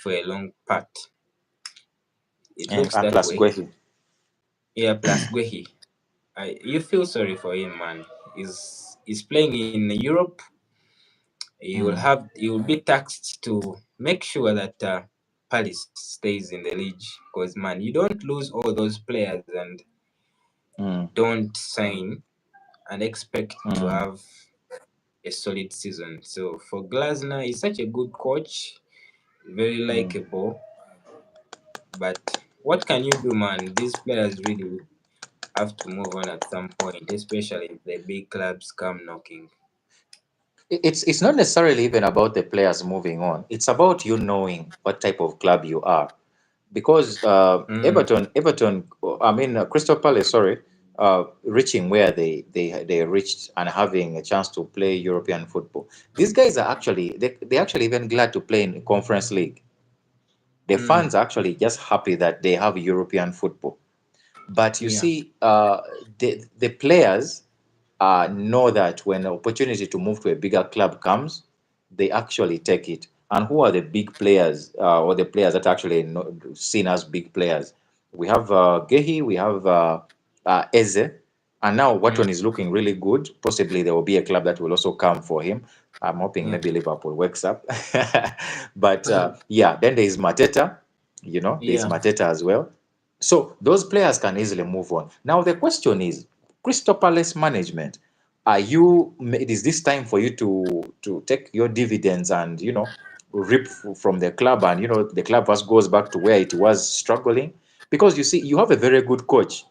for a long part. It looks and that plus way. Guehi. Yeah, plus Guehi. You feel sorry for him, man. He's playing in Europe. Mm, He will be taxed to make sure that Palace stays in the league. Because man, you don't lose all those players and mm, don't sign and expect to mm. have a solid season. So for Glasner, he's such a good coach, very Mm. likable. But what can you do, man? These players really have to move on at some point, especially if the big clubs come knocking. It's not necessarily even about the players moving on. It's about you knowing what type of club you are. Because Mm, Crystal Palace, sorry, reaching where they reached and having a chance to play European football. These guys are actually they actually even glad to play in Conference League. The fans mm, are actually just happy that they have European football. But you yeah, see, the players know that when the opportunity to move to a bigger club comes, they actually take it. And who are the big players or the players that are actually seen as big players? We have Gehi, we have Eze, and now mm, Watton is looking really good. Possibly there will be a club that will also come for him. I'm hoping yeah, maybe Liverpool wakes up. But yeah, then there is Mateta. There is yeah, Mateta as well. So those players can easily move on. Now the question is, Crystal Palace management, it is this time for you to take your dividends and reap from the club, and the club first goes back to where it was struggling? Because you see, you have a very good coach,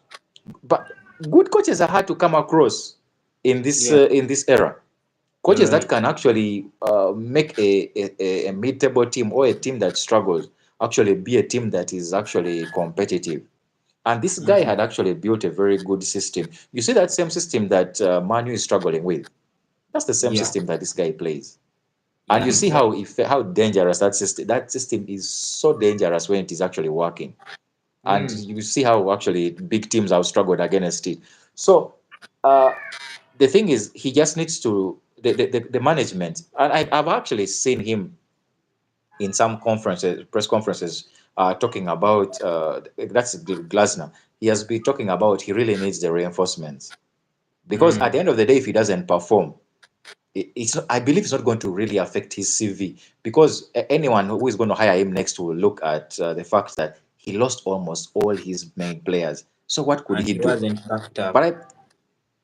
but good coaches are hard to come across yeah. in this era. You're Coaches that right. can actually make a mid-table team or a team that struggles actually be a team that is actually competitive. And this guy Mm-hmm. had actually built a very good system. You see that same system that Manu is struggling with. That's the same Yeah, system that this guy plays. And yeah, you see exactly. how dangerous that system is. So dangerous when it is actually working. And Mm, you see how actually big teams have struggled against it. So uh, the thing is, he just needs to the management. And I've actually seen him in some conferences, press conferences, talking about that's Glasner. He has been talking about he really needs the reinforcements, because at the mm, end of the day, if he doesn't perform, I believe it's not going to really affect his CV, because anyone who is going to hire him next will look at the fact that he lost almost all his main players. So what could and he he do? wasn't backed up. But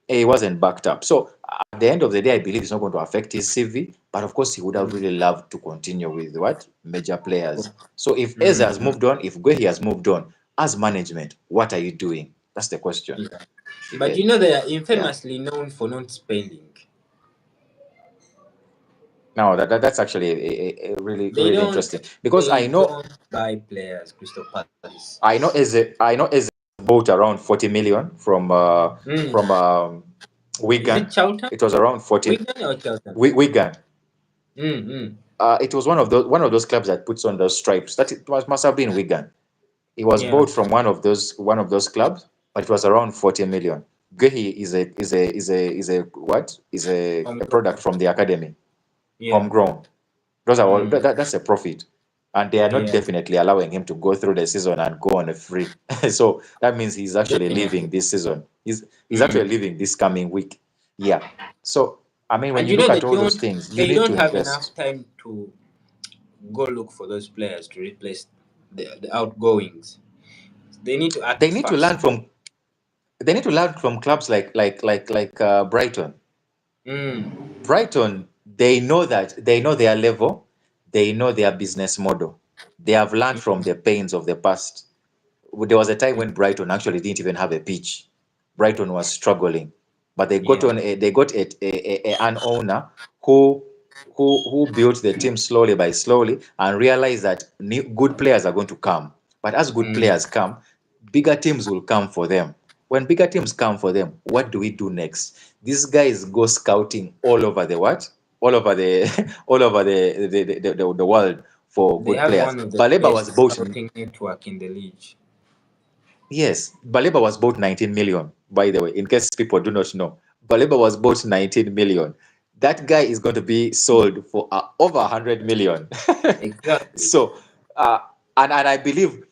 he wasn't backed up. So at the end of the day, I believe it's not going to affect his CV. But of course, he would have Mm, really loved to continue with what major players. So if Eze has mm, moved on, if Guehi has moved on, as management, what are you doing? That's the question. yeah. But Yeah. you know they are Yeah. infamously known for not spending. Now that's actually a really They really don't interesting, because they don't buy players, Crystal Palace. I know Eze bought around 40 million from Mm. Is it Wigan. Charlton? It was around 40. Wigan or Charlton? Wigan. Mm. It was one of those clubs that puts on those stripes. That it must have been Wigan. He was Yeah. bought from one of those clubs, but it was around 40 million. Gehi is a what? Is a product Homegrown. from the academy, Yeah. homegrown. Those are all Mm. that's a profit. And they are not Yeah. definitely allowing him to go through the season and go on a free. So that means he's actually leaving Definitely. this season. He's actually Mm. leaving this coming week. Yeah. So I mean, when And you you know look at all those things, you they need don't to have enough invest. time to go look for those players to replace the outgoings. They need to They act need to fast. learn from clubs like Brighton. Mm. Brighton, they know their level, they know their business model. They have learned from the pains of the past. There was a time when Brighton actually didn't even have a pitch. Brighton was struggling, but Yeah. they got an owner who who built the team slowly by slowly and realized that good players are going to come. But as good Mm. players come, bigger teams will come for them. When bigger teams come for them, what do we do next? These guys go scouting all over the what? All over the all over the world for They good have players. one of the Baleba was best bought. scouting network in the league. Yes, Baleba was bought 19 million, by the way, in case people do not know. Baleba was bought 19 million. That guy is going to be sold for over 100 million. Exactly. So, uh, and I believe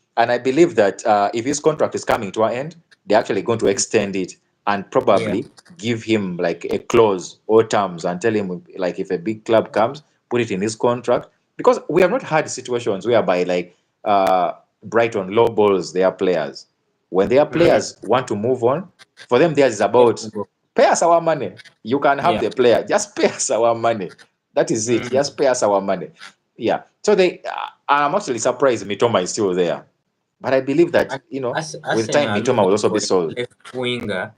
that if his contract is coming to an end, they're actually going to extend it and Yeah. probably give him like a clause or terms and tell him, like, if a big club comes, put it in his contract, because we have not had situations whereby like Brighton lowballs their players. When their Mm. players want to move on, for them theirs is They let about them go. Pay us our money. You can have Yeah. the player. Just pay us our money. That is it. Mm. Just pay us our money. Yeah. So I'm actually surprised Mitoma is still there. But I believe that, And with time, Arsenal are Mitoma will looking also for be a sold. left winger.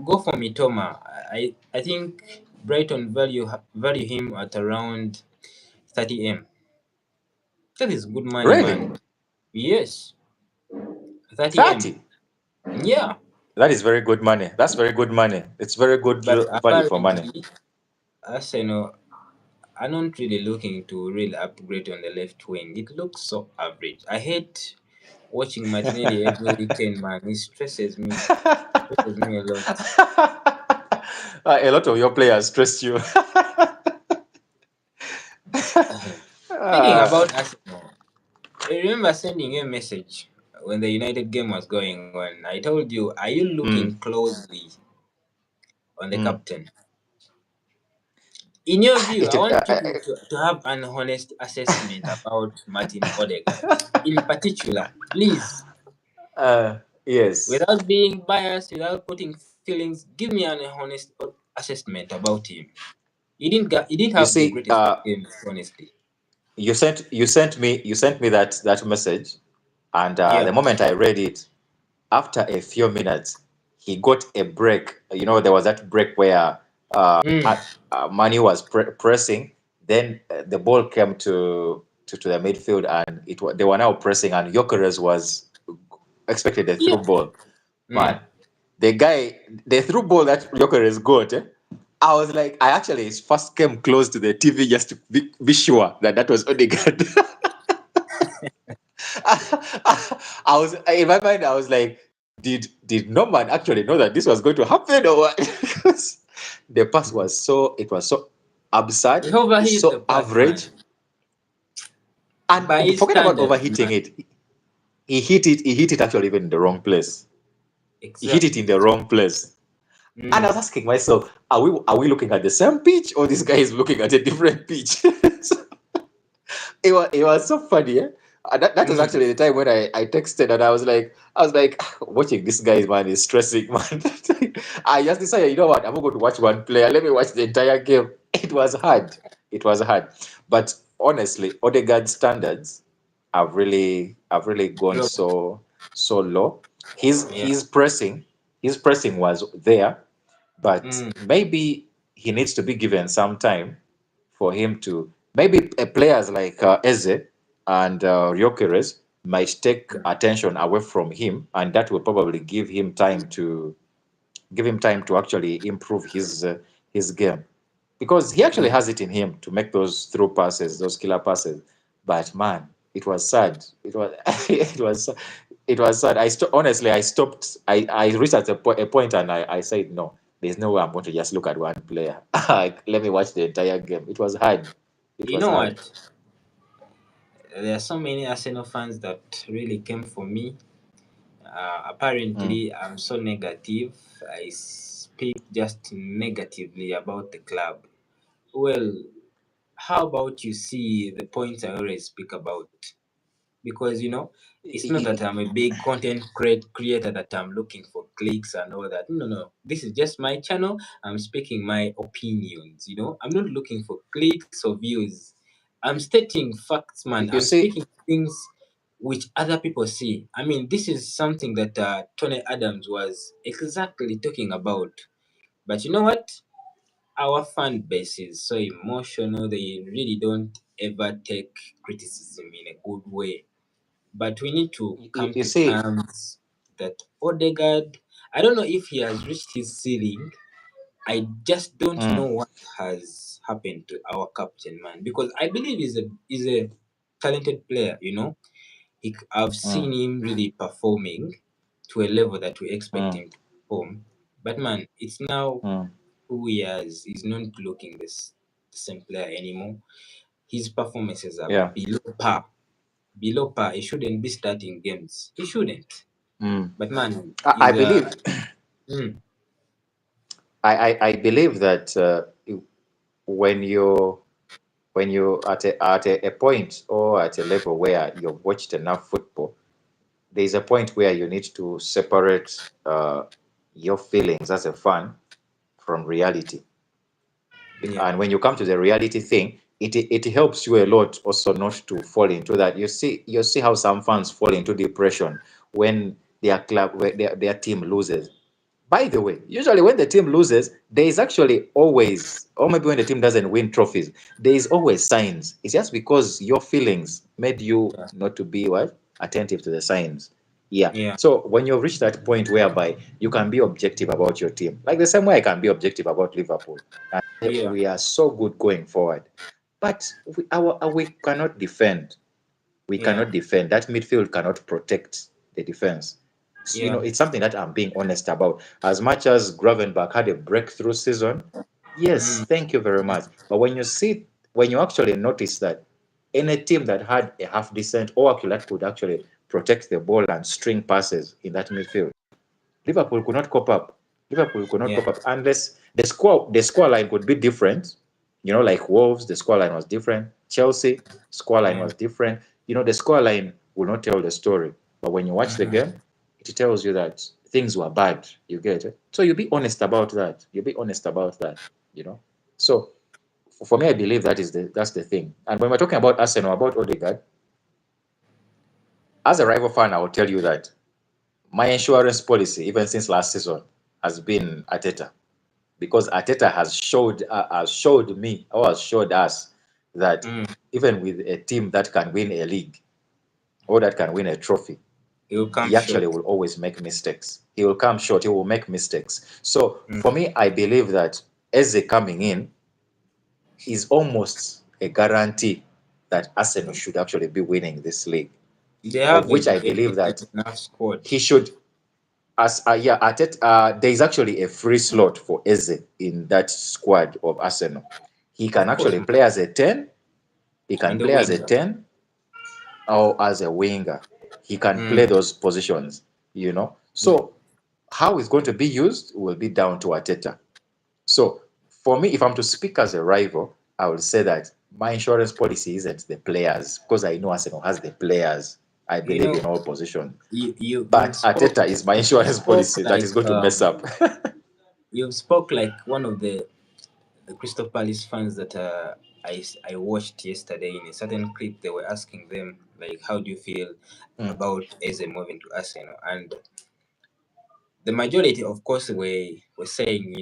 Go for Mitoma. I think Brighton value him at around 30M. That is good money, Really? man. Yes, 30M. 30? Yeah, That is very good money. That's very good money. It's very good but value for money. apparently Arsenal are not really looking to really upgrade on the left wing. It looks so average. I hate watching Martinelli every weekend, man. It stresses me. Stresses me a lot. A lot of your players stressed you. Speaking uh, about Arsenal, I remember sending you a message when the United game was going on. I told you, are you looking mm, closely on the mm. captain? In your view, It, I want you to have an honest assessment about Martin Odegaard. In particular, please, yes. without being biased, without putting feelings, give me an honest assessment about him. He didn't You have the see, greatest of games, honestly. you sent me that message, and Yeah. the moment I read it, after a few minutes, he got a break. There was that break where Mm. Manu was pressing, then the ball came to the midfield, and they were now pressing, and Gyökeres was expected a Yeah. through ball. Man, Mm. the through ball that Gyökeres got, I was like, I actually first came close to the TV just to be sure that was Odegaard. I was in my mind. I was like, did Norman actually know that this was going to happen, or what? Because the pass was so absurd, He overhit the so pass, man. average, and By his forget about standards, overhitting man. it. He hit it. He hit it actually even in the wrong place. He hit it in Exactly. the wrong place. And I Mm. was asking myself, are we looking at the same pitch, or this guy is looking at a different pitch? So it was so funny. That was Mm. actually the time when I texted, and I was like watching this guy, man, is stressing, man. I just decided, you know what, I'm not going to watch one player. Let me watch the entire game. It was hard. It was hard. But honestly, Odegaard standards have really gone Look, so low. His yeah. his pressing his pressing was there, but Mm. maybe he needs to be given some time for him to, maybe players like Eze and Gyökeres might take attention away from him, and that will probably give him time to actually improve his game, because he actually has it in him to make those through passes, those killer passes. But man, it was sad. It was it was sad. Honestly, I stopped. I reached at a point, and I said, no, there's no way I'm going to just look at one player. Let me watch the entire game. It was hard. It You was know hard. what? There are so many Arsenal fans that really came for me. Mm, Apparently, I'm so negative. I speak just negatively about the club. Well, how about you see the points I always speak about? Because it's not that I'm a big content creator that I'm looking for clicks and all that. No, no, this is just my channel. I'm speaking my opinions. I'm not looking for clicks or views. I'm stating facts, man. you I'm see, speaking things which other people see. I mean, this is something that Tony Adams was exactly talking about. But you know what? Our fan base is so emotional. They really don't ever take criticism in a good way. But we need to you, come you to see, terms that Odegaard, I don't know if he has reached his ceiling. I just don't mm, know what has happened to our captain, man. Because I believe he's a talented player. I've mm, seen him really performing to a level that we expect mm, him to perform. But man, it's now mm, 2 years. He's not looking the same player anymore. His performances are yeah, below par. Below par. He shouldn't be starting games. He shouldn't. mm. But man, I he's believe mm, I believe that when you when you at a point, or at a level where you've watched enough football, there's a point where you need to separate your feelings as a fan from reality. Yeah. And when you come to the reality thing, it helps you a lot also not to fall into that. You see how some fans fall into depression when their club when their team loses. By the way, usually when the team loses, there is actually always, or maybe when the team doesn't win trophies, there is always signs. It's just because your feelings made you Yeah. not to be what attentive to the signs. Yeah. Yeah. So when you've reached that point whereby you can be objective about your team, like the same way I can be objective about Liverpool, and Yeah. we are so good going forward, but we cannot defend. We Yeah. cannot defend. That midfield cannot protect the defense. Yeah. It's something that I'm being honest about. As much as Gravenberch had a breakthrough season, yes, Mm. thank you very much. But when you actually notice that any team that had a half decent or that could actually protect the ball and string passes in that midfield, Liverpool could not cope up. Liverpool could not Yeah. cope up unless the score line could be different. Like Wolves, the score line was different. Chelsea, score line Yeah. was different. The score line will not tell the story. But when you watch the Mhm. game, it tells you that things were bad. You get it? So you be honest about that. You be honest about that. You know. So for me, I believe that's the thing. And when we're talking about Arsenal, about Odegaard, as a rival fan, I will tell you that my insurance policy, even since last season, has been Ateta, because Ateta has showed me or has showed us that Mm. even with a team that can win a league or that can win a trophy, He'll come he short. actually will always make mistakes. He will come short. He will make mistakes. So Mm. for me, I believe that Eze coming in is almost a guarantee that Arsenal should actually be winning this league, They of have which I believe that enough squad. he should. Yeah, there is actually a free slot for Eze in that squad of Arsenal. He can Of course, actually man. play as a 10, he can And the play as a winger. 10 or as a winger. He can Mm. play those positions. Yeah. So how it's going to be used will be down to Ateta. So for me, if I'm to speak as a rival, I will say that my insurance policy isn't the players, because I know Arsenal has the players. I You believe know, in all positions. you But spoke Ateta is my you insurance spoke policy that like is going to mess up. you spoke like one of the Crystal Palace fans that I watched yesterday in a certain clip. They were asking them like, how do you feel Mm, about Eze moving to Arsenal? And the majority, of course, were saying,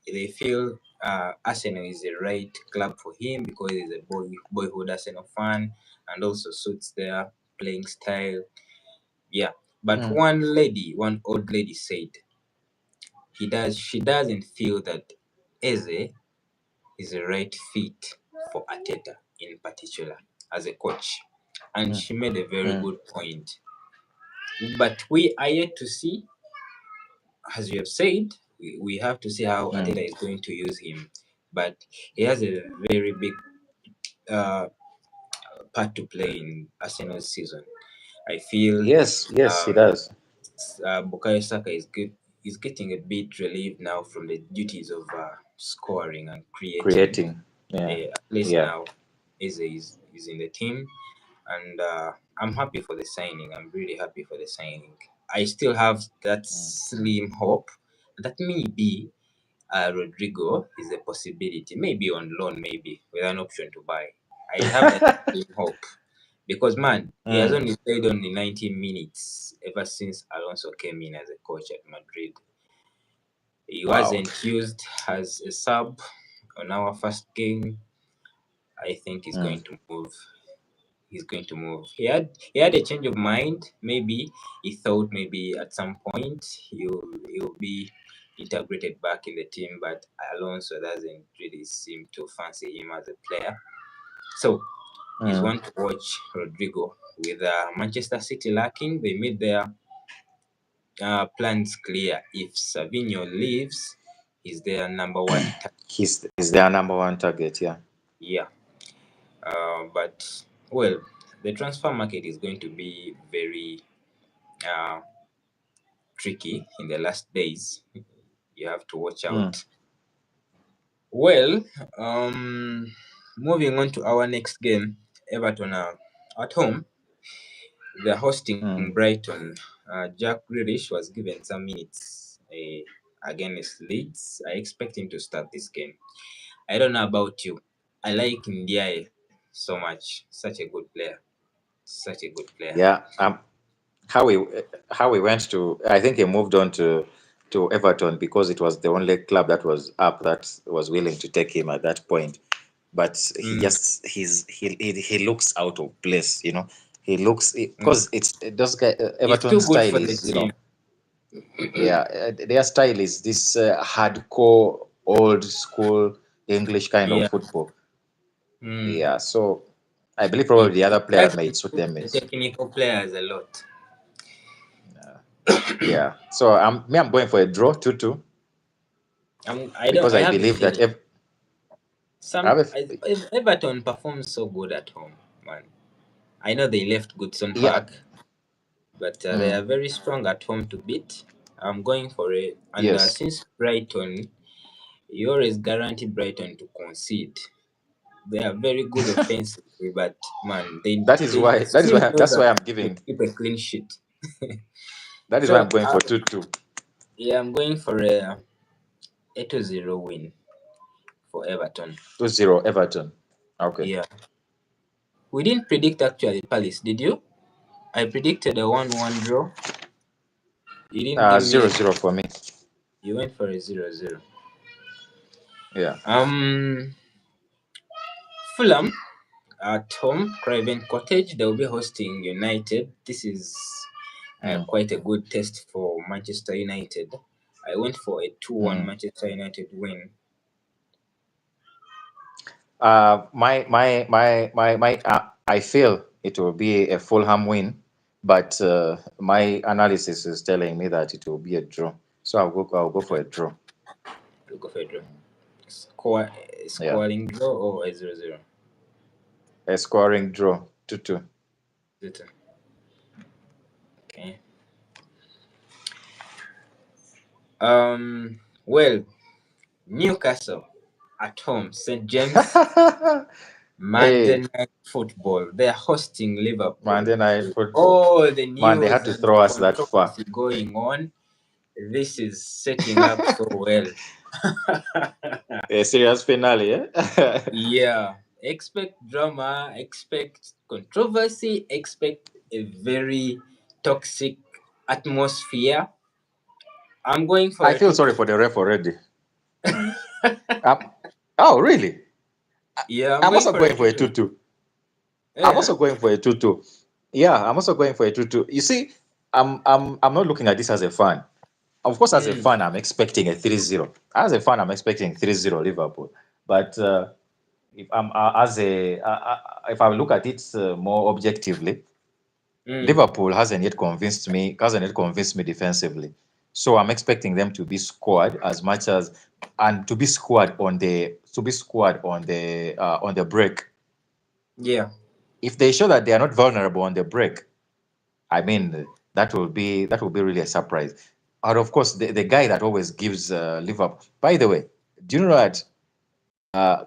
they feel Arsenal is the right club for him because he's a boyhood Arsenal fan and also suits their playing style. Yeah. But mm, one old lady said she doesn't feel that Eze is the right fit for Ateta in particular as a coach. And mm, she made a very mm, good point. But we are yet to see, as you have said, we have to see how mm. Ateta is going to use him. But he has a very big uh, part to play in Arsenal's season. I feel Yes, yes, he um, does. Bukayo Saka is getting a bit relieved now from the duties of scoring and creating. Creating. Yeah, At least yeah. now is in the team, and I'm happy for the signing. I'm really happy for the signing. I still have that Mm, slim hope that maybe Rodrigo is a possibility, maybe on loan, maybe with an option to buy. I have that slim hope because man, he has mm. only played only 90 minutes ever since Alonso came in as a coach at Madrid. He Wow. wasn't used as a sub on our first game. I think he's Mm, going to move. He's going to move. He had a change of mind. Maybe he thought maybe at some point he'll be integrated back in the team, but Alonso doesn't really seem to fancy him as a player. So he's mm. one to watch. Rodrigo with Manchester City lacking. They made their plans clear. If Savinho leaves, he's their number one. He's their number one target, yeah. Yeah. But well, the transfer market is going to be very uh, tricky in the last days. You have to watch Mm, out. Well, moving on to our next game, Everton are at home. They're hosting mm, Brighton. Jack Grealish was given some minutes against Leeds. I expect him to start this game. I don't know about you. I like Ndiaye so much. Such a good player. Such a good player. Yeah. How we how we went to, I think he moved on to Everton because it was the only club that was up that was willing to take him at that point. But he Mm, just he looks out of place, you know. He looks, mm. because it's those guy, He's Everton too good style for the is, you team. know, yeah, their style is this hardcore, old school English kind of Yeah. football. Mm. Yeah, so I believe He, probably the he other player has that may to suit push them the is, technical players a lot. yeah. So I'm going for a draw 2-2 I don't. because I I have a believe that feeling I have Everton performs so good at home, man. I know they left Goodson yeah. Park, but they Mm, are very strong at home to beat. I'm going for it, and yes, since Brighton, you always guarantee Brighton to concede. They are very good offensively, but man, they still know that's that why I'm to giving keep a clean sheet. that is why I'm So going for 2-2. yeah, I'm going for a 2-0 win for Everton. 2-0 Everton. Okay. Yeah, we didn't predict actually Palace, did you? I predicted a 1-1 draw. You didn't give me. 0-0 for me. You went for a 0-0. Yeah. Fulham at home, Craven Cottage. They'll be hosting United. This is Mm, quite a good test for Manchester United. I went for a 2-1 mm. Manchester United win. I feel it will be a Fulham win, but my analysis is telling me that it will be a draw. So I'll go for a draw. We'll go for a draw. Score, Yeah, scoring draw or a 0-0? a scoring draw 2-2. Okay. Well, Newcastle at home, St. James. Monday Hey, Night Football. They're hosting Liverpool. Monday Night With Football. all the Man, they news had to and the throw us that far. controversy going on, this is setting up so well. A serious finale, eh? Yeah. Expect drama, expect controversy, expect a very toxic atmosphere. I'm going for I a feel 2 sorry 2. for the ref already. Um, oh, really? Yeah, I'm I'm going also for a going 2 for a 2. 2-2. I'm Yeah. also going for a 2-2. Yeah, I'm also going for a 2-2. You see, I'm not looking at this as a fan. Of course, as a Mm, fan, I'm expecting a 3-0. As a fan, I'm expecting 3-0 Liverpool. But if I'm as a if I look at it more objectively, mm. Liverpool hasn't yet convinced me defensively. So I'm expecting them to be squad as much as, and to be squad on the break. Yeah. If they show that they are not vulnerable on the break, I mean, that will be really a surprise. And of course, the guy that always gives Liverpool. By the way, do you know that uh,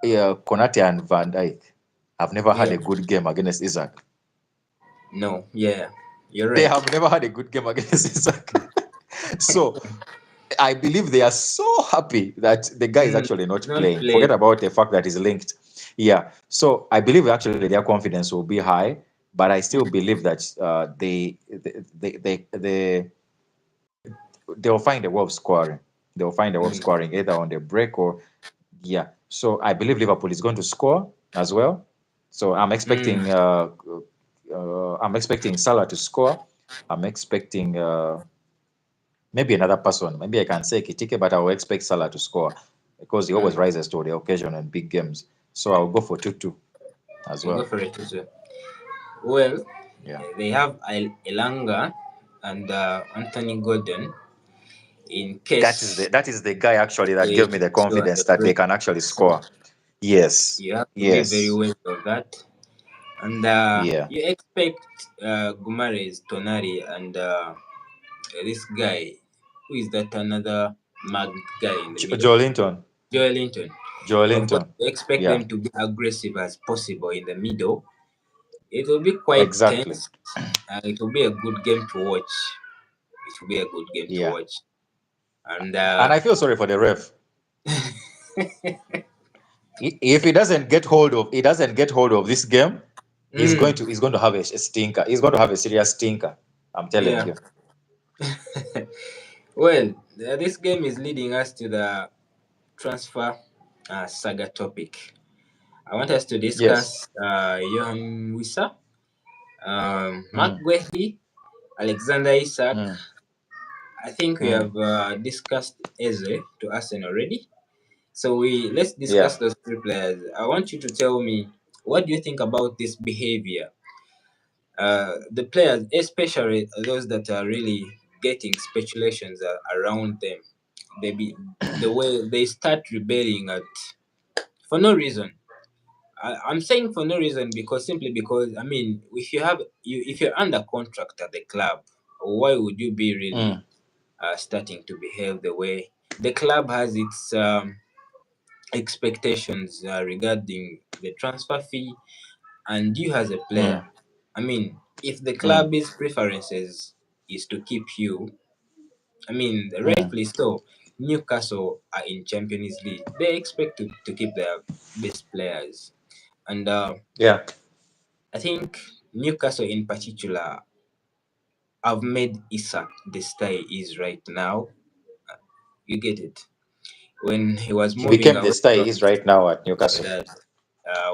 Konate and Van Dijk have never had Yeah. a good game against Isak? No. Yeah. You're They right. have never had a good game against Isak. So I believe they are so happy that the guy is actually It's not not playing. Forget playing. about the fact that he's linked. Yeah. So I believe actually their confidence will be high, but I still believe that they'll find a way of scoring. They'll find a way of Mm, scoring either on the break or, yeah. So I believe Liverpool is going to score as well. So mm, I'm expecting Salah to score. I'm expecting maybe another person. Maybe I can say Kitike, but I will expect Salah to score because he always mm. rises to the occasion in big games. So I'll go for 2-2 as You go well. for it as well. Well, Yeah. they have Elanga and Anthony Gordon in case That is the guy actually that they gave me hit the you at confidence the that they break. can actually So score. Yes. you have to be very Yes. aware of that. And Yeah. you expect Gumares, Tonari, and this guy, who is that another mag guy in the middle? Joe Linton. Joel Linton. Joe Of course, Linton. you expect Yeah. them to be aggressive as possible in the middle. It will be quite Exactly. tense. It will be a good game to watch. It will be a good game to Yeah. watch. And And I feel sorry for the ref. If he doesn't get hold of this game, mm, he's going to have a stinker. He's going to have a serious stinker. I'm telling yeah. you. Well, this game is leading us to the transfer saga topic. I want us to Yes. discuss Johan Wissa, Mark Mm, Guehi, Alexander Isak. mm, I think we mm. have discussed Eze to Arsenal already. So let's Yeah. discuss those three players. I want you to tell me, what do you think about this behavior? The players, especially those that are really getting speculations around them, the way they start rebelling at for no reason. I'm saying for no reason because simply because I mean, if you're under contract at the club, why would you be really Mm, starting to behave the way the club has its expectations regarding the transfer fee and you as a player? mm, I mean, if the mm, club's preferences is to keep you, I mean, mm. rightfully so. Newcastle are in Champions League. They expect to keep their best players. And Yeah. I think Newcastle in particular have made Isak the star he is right now. You get it. When he was He moving became the away star from he is right now at Newcastle. Sociedad,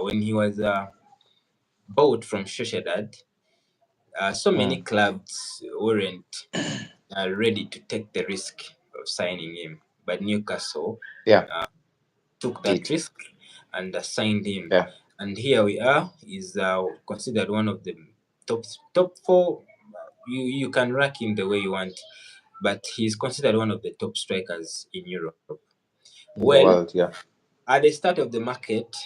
when he was bought from Sociedad, so many Mm. clubs weren't ready to take the risk of signing him. But Newcastle Yeah. took that Did. risk and signed him. Yeah. And here we are. He's considered one of the top four. You can rank him the way you want, but he's considered one of the top strikers in Europe. In the Well, world. Yeah. at the start of the market,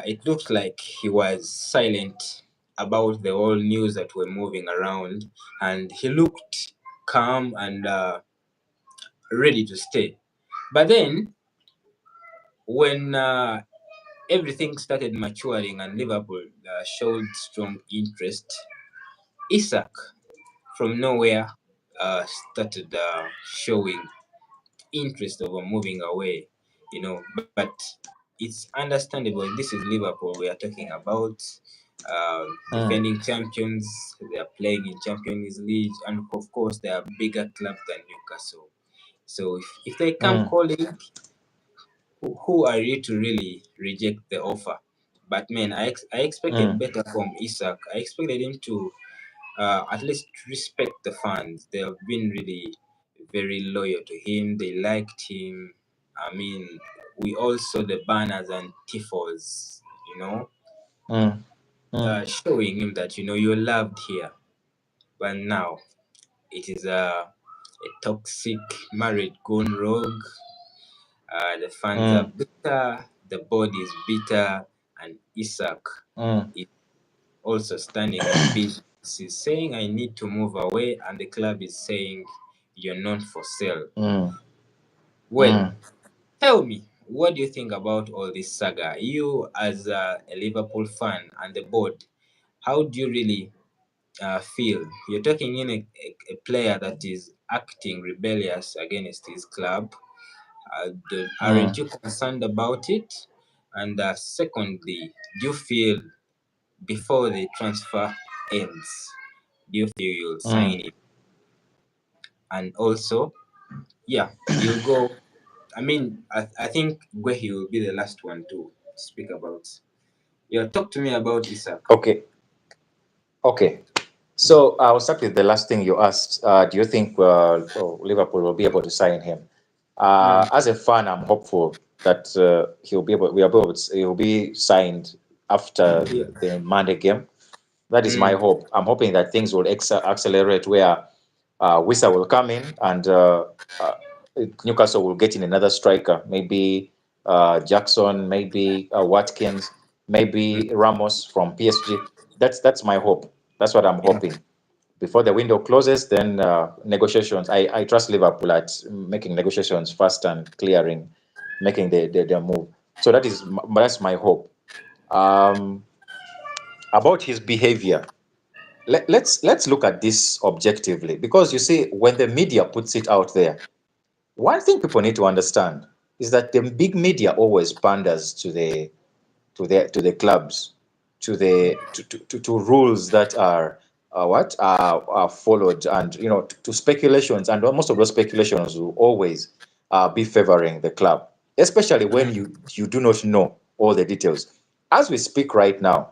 it looked like he was silent about the whole news that were moving around, and he looked calm and ready to stay. But then, when everything started maturing and Liverpool showed strong interest, Isak from nowhere started showing interest over moving away, but it's understandable. This is Liverpool we are talking about, Mm, defending champions. They are playing in Champions League, and of course they are bigger club than Newcastle. So if they come mm, calling, who are you to really reject the offer? But man, I expected mm, better from Isak. I expected him to at least respect the fans. They have been really very loyal to him. They liked him. I mean, we all saw the banners and tifos, mm, mm, showing him that you're loved here. But now it is a toxic marriage gone rogue. The fans are mm, bitter. The board is bitter, and Isak mm, is also standing on business. He's saying, I need to move away, and the club is saying, you're not for sale. mm, Well, mm. tell me, what do you think about all this saga? You, as a Liverpool fan and the board, how do you really feel? You're talking in a player that is acting rebellious against his club. Aren't Mm, you concerned about it? And secondly, do you feel before the transfer ends, do you feel you'll sign mm. it? And also, yeah, you'll go. I mean, I think Guehi will be the last one to speak about. Yeah, talk to me about Isak. Okay. Okay. So I'll start with the last thing you asked. Do you think Liverpool will be able to sign him? Mm, As a fan, I'm hopeful that he'll be signed after yeah, the Monday game. That is my mm, hope. I'm hoping that things will accelerate where Wissa will come in and uh, Newcastle will get in another striker, maybe Jackson, maybe Watkins, mm, maybe Ramos from PSG. That's my hope. That's what I'm yeah, hoping. Before the window closes, then negotiations. I trust Liverpool at making negotiations fast and clearing, making the move. So that's my hope. Um, about his behavior, let's look at this objectively because you see when the media puts it out there, One thing people need to understand is that the big media always panders to the clubs, to rules that are are followed, and to speculations, and most of those speculations will always be favoring the club, especially when Mm. you do not know all the details. As we speak right now,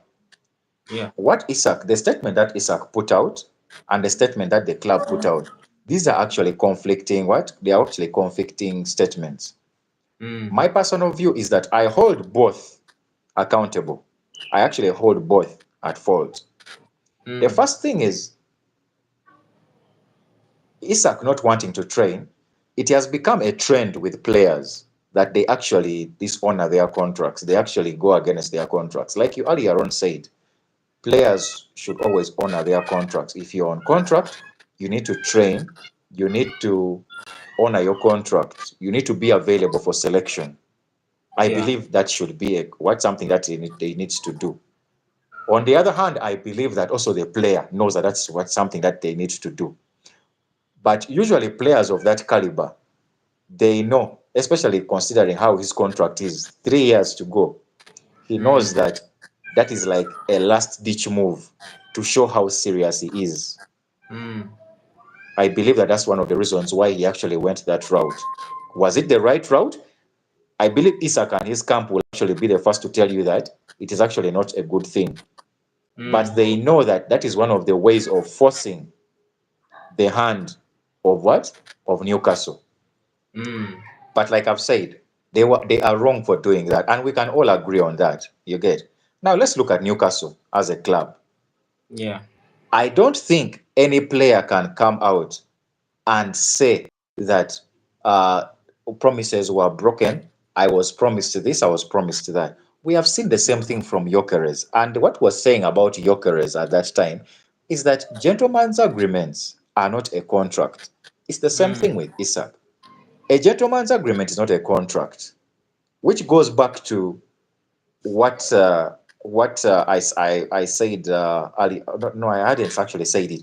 Yeah. the statement that Isak put out and the statement that the club put out, these are actually conflicting. They are actually conflicting statements. Mm. My personal view is that I hold both accountable. I actually hold both at fault. The Mm. first thing is Isak not wanting to train. It has become a trend with players that they actually dishonor their contracts. They actually go against their contracts. Like you earlier on said, players should always honor their contracts. If you're on contract, you need to train, you need to honor your contract, you need to be available for selection. I Yeah. believe that should be something that they need to do. On the other hand, I believe that also the player knows that that's something that they need to do. But usually players of that caliber, they know, especially considering how his contract is, 3 years to go. He Mm. knows that that is like a last ditch move to show how serious he is. Mm. I believe that that's one of the reasons why he actually went that route. Was it the right route? I believe Isak and his camp will actually be the first to tell you that it is actually not a good thing. But Mm. they know that that is one of the ways of forcing the hand of what? Of Newcastle. Mm. But like I've said, they are wrong for doing that. And we can all agree on that. You get. Now let's look at Newcastle as a club. Yeah. I don't think any player can come out and say that uh, promises were broken. I was promised this, I was promised that. We have seen the same thing from Gyökeres. And what we're saying about Gyökeres at that time is that gentlemen's agreements are not a contract. It's the same thing Mm. with Isak. A gentleman's agreement is not a contract, which goes back to what I said earlier. No, I hadn't actually said it.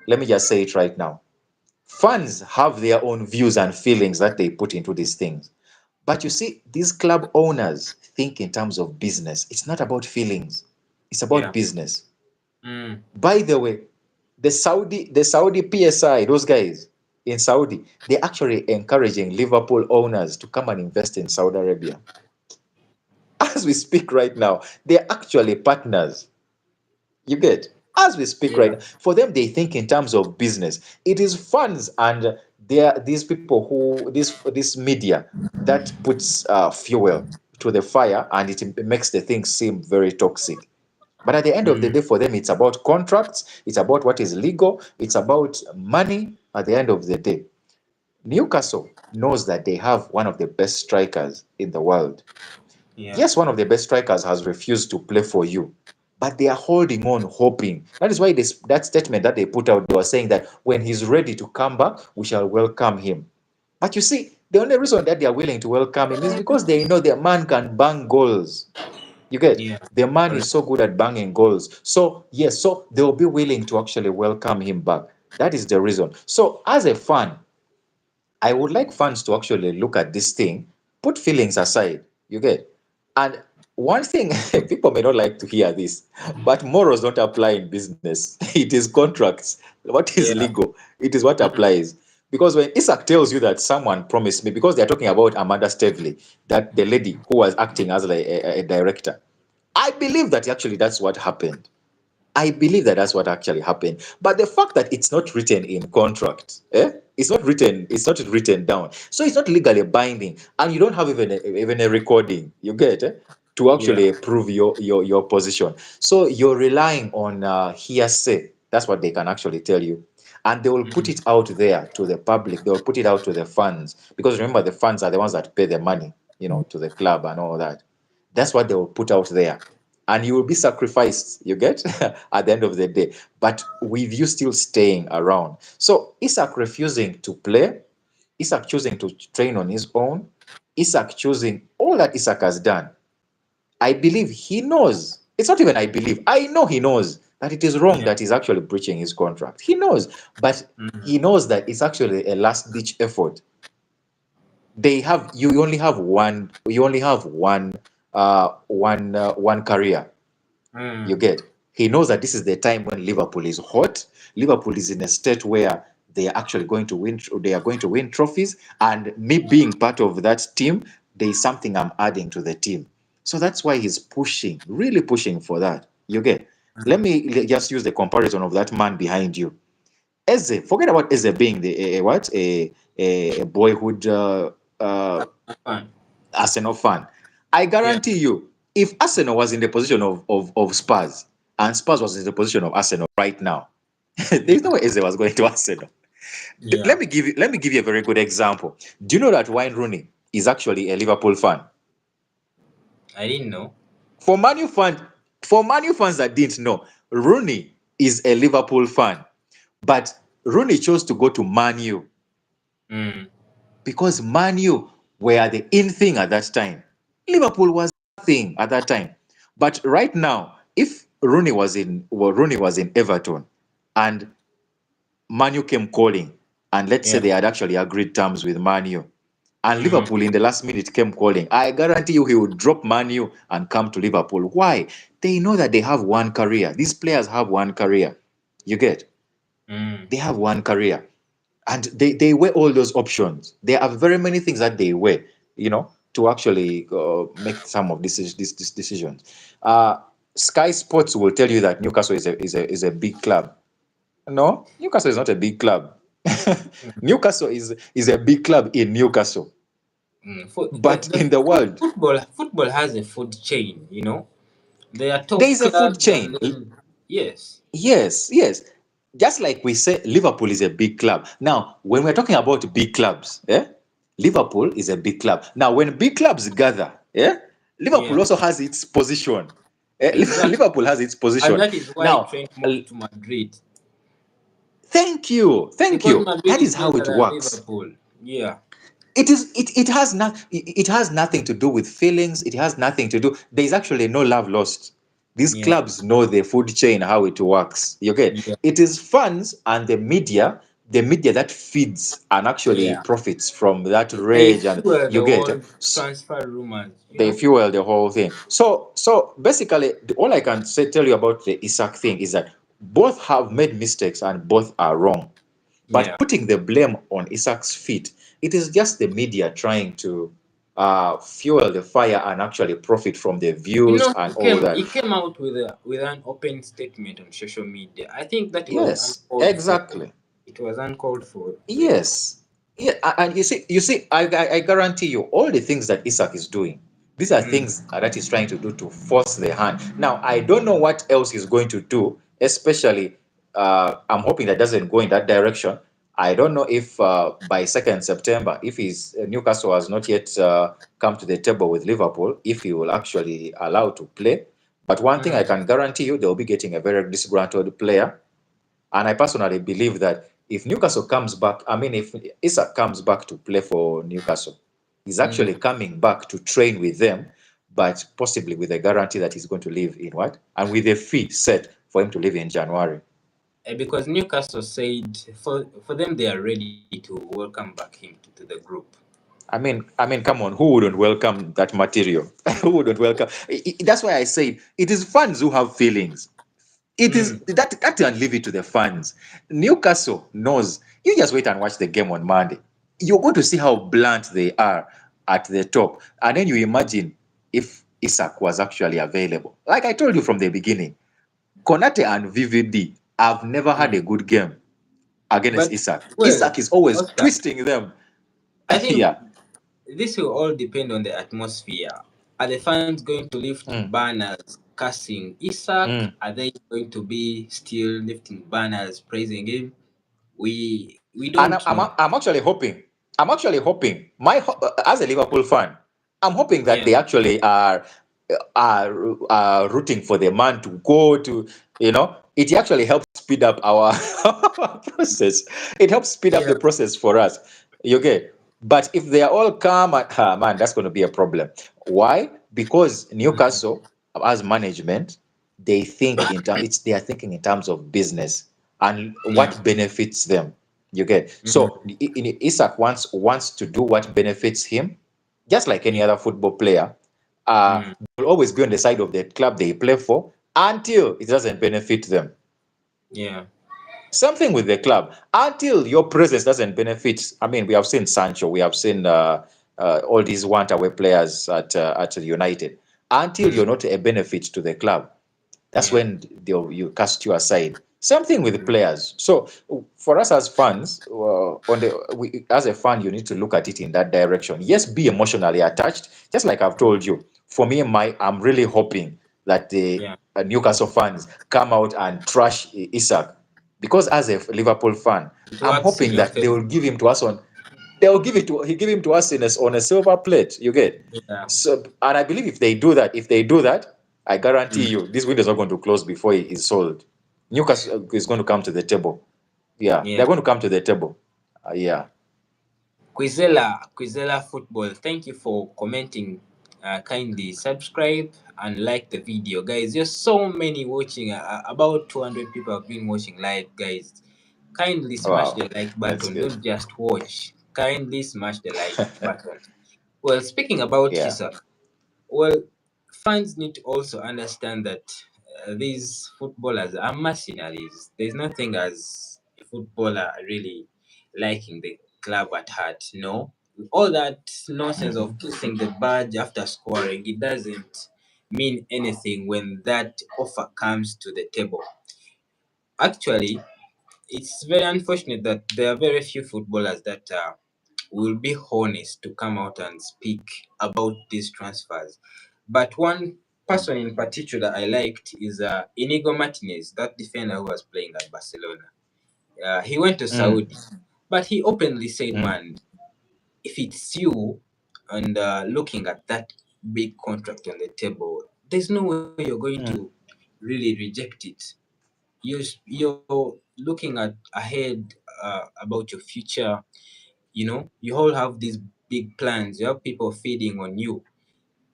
Let me just say it right now. Fans have their own views and feelings that they put into these things. But you see, these club owners think in terms of business. It's not about feelings. It's about Yeah. business. Mm. By the way, the Saudi PSI, those guys in Saudi, they're actually encouraging Liverpool owners to come and invest in Saudi Arabia. As we speak right now, they're actually partners. You get, as we speak right Yeah. now, for them they think in terms of business. It is funds and there these people who this media that puts fuel to the fire, and it makes the thing seem very toxic. But at the end of the Mm. day, for them, it's about contracts, it's about what is legal, it's about money. At the end of the day, Newcastle knows that they have one of the best strikers in the world. Yeah. Yes, one of the best strikers has refused to play for you, but they are holding on, hoping. That is why that statement that they put out, they were saying that when he's ready to come back, we shall welcome him. But you see, the only reason that they are willing to welcome him is because they know the man can bang goals. You get, Yeah. the man is Correct. so good at banging goals. So yes, so they will be willing to actually welcome him back. That is the reason. So as a fan, I would like fans to actually look at this thing, put feelings aside, you get. And one thing, people may not like to hear this, but morals don't apply in business. It is contracts. What is Yeah. legal? It is what Mm. applies. Because when Isak tells you that someone promised me, because they're talking about Amanda Stavely, that the lady who was acting as like a director, I believe that actually that's what happened. I believe that that's what actually happened. But the fact that it's not written in contract, it's not written down. So it's not legally binding. And you don't have even a recording, you get, to Yeah. actually prove your position. So you're relying on hearsay. That's what they can actually tell you. And they will put Mm. it out there to the public. They will put it out to the fans. Because remember, the fans are the ones that pay the money, to the club and all that. That's what they will put out there, and you will be sacrificed, you get, at the end of the day. But with you still staying around. So Isak refusing to play, Isak choosing to train on his own, Isak choosing all that Isak has done. I believe he knows. It's not even I believe. I know he knows that it is wrong, Yeah. that he's actually breaching his contract. He knows, but Mm. he knows that it's actually a last ditch effort they have you only have one career. You Mm. get? He knows that this is the time when Liverpool is hot. Liverpool is in a state where they are actually going to win. They are going to win trophies, and me being part of that team, there is something I'm adding to the team. So that's why he's pushing, really pushing for that. You get? Let Mm. me just use the comparison of that man behind you. Eze, forget about Eze being the what a boyhood uh, Fun. Arsenal fan. I Yeah. guarantee you, if Arsenal was in the position of Spurs and Spurs was in the position of Arsenal right now, Yeah. there's no way Eze was going to Arsenal. Yeah. Let me give you a very good example. Do you know that Wayne Rooney is actually a Liverpool fan? I didn't know. For Manu fan, for Manu fans that didn't know, Rooney is a Liverpool fan, but Rooney chose to go to Manu Mm. because Manu were the in thing at that time. Liverpool was nothing at that time. But right now, if Rooney was in Everton and Manu came calling, and let's say Yeah. they had actually agreed terms with Manu, and Mm. Liverpool in the last minute came calling, I guarantee you he would drop Manu and come to Liverpool. Why? They know that they have one career. These players have one career. You get? Mm. They have one career, and they weigh all those options. There are very many things that they weigh, to actually make some of these decisions. Sky Sports will tell you that Newcastle is a big club. No, Newcastle is not a big club. Mm. Newcastle is a big club in Newcastle, Mm. but in the world Football has a food chain. You know, there are there top is a food clubs, and chain. then yes. Yes, yes. Just like we say, Liverpool is a big club. Now, when we're talking about big clubs, Liverpool is a big club. Now, when big clubs gather, Yeah. Liverpool also has its position. Exactly. Liverpool has its And position. that is why Now, Trent moved to Madrid, thank you, thank because you. Madrid That is is how better it than works. Liverpool. Yeah. It has nothing to do with feelings. It has nothing to do. There is actually no love lost. These Yeah. clubs know the food chain, how it works. You get? Yeah. It is fans and the media that feeds and actually Yeah. profits from that They rage, and fuel the you get? whole transfer rumors. You They know. fuel the whole thing. So basically, all I can tell you about the Isak thing is that both have made mistakes and both are wrong. But Yeah. putting the blame on Isak's feet, it is just the media trying to fuel the fire and actually profit from the You views know, and all that. he came out with an open statement on social media. I think that was Yes, uncalled for. exactly. It was uncalled for. You know. Yes. Yeah, and you see, I guarantee you, all the things that Isak is doing, these are Mm. things that he's trying to do to force the hand. Now, I don't know what else he's going to do, especially, I'm hoping that doesn't go in that direction. I don't know if by 2nd September, if his Newcastle has not yet come to the table with Liverpool, if he will actually allow to play. But one thing I Mm. can guarantee you, they'll be getting a very disgruntled player, and I personally believe that if Newcastle comes back, I mean, if Isak comes back to play for Newcastle, he's actually Mm. coming back to train with them, but possibly with a guarantee that he's going to leave in what? And with a fee set for him to leave in January. Because Newcastle said for them they are ready to welcome back him to the group. Come on, who wouldn't welcome that material? Who wouldn't welcome? That's why I say it is fans who have feelings. It is Mm. that and leave it to the fans. Newcastle knows. You just wait and watch the game on Monday. You're going to see how blunt they are at the top. And then you imagine if Isak was actually available. Like I told you from the beginning, Konate and VVD have never had Mm. a good game against But Isak. well, Isak is always Oscar, twisting them. I think Yeah. this will all depend on the atmosphere. Are the fans going to lift Mm, banners cursing Isak? mm. Are they going to be still lifting banners praising him? We And don't know. I'm actually hoping. I'm actually hoping. As a Liverpool fan, I'm hoping that Yeah. they actually are rooting for the man to go to. It actually helps speed up our process. It helps speed up Yeah. the process for us. You get? But if they are all calm, man, that's going to be a problem. Why? Because Mm. Newcastle, as management, they are thinking in terms of business and Yeah. what benefits them. You get? So Mm, Isak wants to do what benefits him, just like any yeah. other football player. Mm, They will always be on the side of the club they play for until it doesn't benefit them. yeah. Something with the club until your presence doesn't benefit. I mean, we have seen Sancho, we have seen all these want-away players at United. Until you're Mm, not a benefit to the club, that's yeah. when you cast you aside. Something with the Mm, players. So for us as fans, as a fan, you need to look at it in that direction. Yes, be emotionally attached, just like I've told you. For me, I'm really hoping that the yeah. Newcastle fans come out and trash Isak, because as a Liverpool fan, It I'm works in hoping your that they favor. will give him to us on. They'll give him to us on a silver plate. You get? Yeah. So, and I believe if they do that, I guarantee Mm, you, this window is not going to close before it is sold. Newcastle is going to come to the table. Yeah, yeah. they're going to come to the table. Yeah. Quizella Football, thank you for commenting. Kindly subscribe and like the video, guys. There's so many watching. About 200 people have been watching live, guys. Kindly smash Wow. the like That's button. good. Don't just watch. Kindly smash the like button. Well, speaking about Yeah. Isak, well, fans need to also understand that these footballers are mercenaries. There's nothing as a footballer really liking the club at heart. No, all that nonsense Mm-hmm. of kissing the badge after scoring, it doesn't mean anything when that offer comes to the table. Actually, it's very unfortunate that there are very few footballers that will be honest to come out and speak about these transfers. But one person in particular I liked is Inigo Martinez, that defender who was playing at Barcelona. He went to Mm. Saudi, but he openly said, Mm. "Man, if it's you and looking at that big contract on the table, there's no way you're going to Mm. really reject it. You're looking at ahead about your future. You all have these big plans. You have people feeding on you.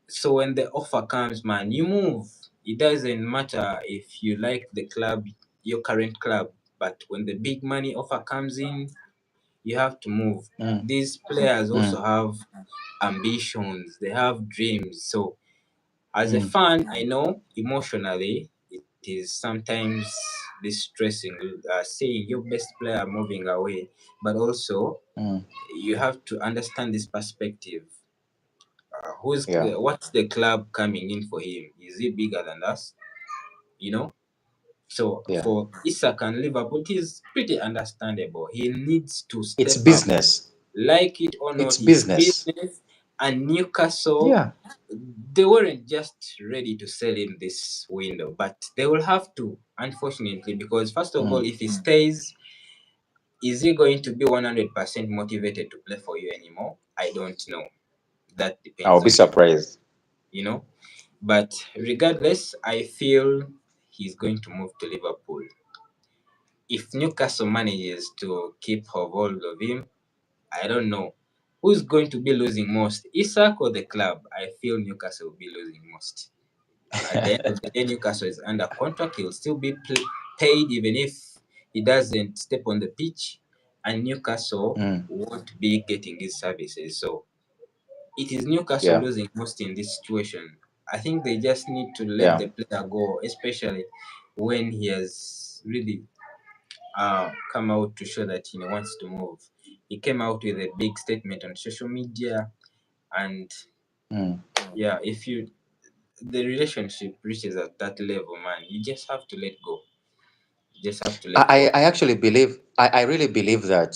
So when the offer comes, man, you move. It doesn't matter if you like the club, your current club, but when the big money offer comes in, you have to move. Mm. These players Mm. also have ambitions, they have dreams. So as a Mm. fan, I know emotionally it is sometimes distressing seeing your best player moving away, but also Mm. you have to understand this perspective. Yeah. What's the club coming in for him? Is he bigger than us? You know. So Yeah. for Isak and Liverpool, it is pretty understandable. He needs to It's step up, business. like it or It's not. It's business. business, and Newcastle, Yeah. they weren't just ready to sell him this window, but they will have to, unfortunately, because first of all, Mm. if he stays, is he going to be 100% motivated to play for you anymore? I don't know. That I'll depends be on him, surprised. you know. But regardless, I feel he's going to move to Liverpool. If Newcastle manages to keep hold of him, I don't know who's going to be losing most, Isak or the club. I feel Newcastle will be losing most. At the end of the day, Newcastle is under contract. He'll still be paid even if he doesn't step on the pitch, and Newcastle Mm. won't be getting his services. So it is Newcastle Yeah. losing most in this situation. I think they just need to let Yeah. the player go, especially when he has really come out to show that he wants to move. He came out with a big statement on social media, and Mm. yeah, if you the relationship reaches at that level, man, you just have to let go. You just have to let go. I actually believe, I really believe that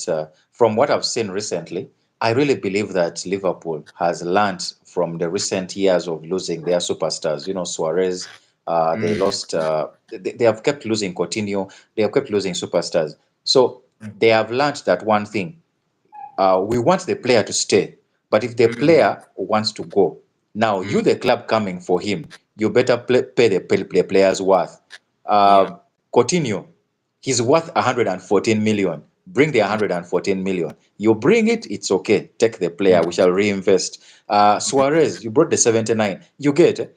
from what I've seen recently, I really believe that Liverpool has learned from the recent years of losing their superstars. You know, Suarez, they Mm, lost, they have kept losing Coutinho, they have kept losing superstars. So they have learned that one thing, we want the player to stay. But if the mm, player wants to go, now you, mm, the club coming for him, you better pay the player's worth. yeah. Uh, Coutinho, he's worth 114 million. Bring the Mm, 114 million. You bring it, it's okay. Take the player. We mm, shall reinvest. Suarez, you brought the 79. You get.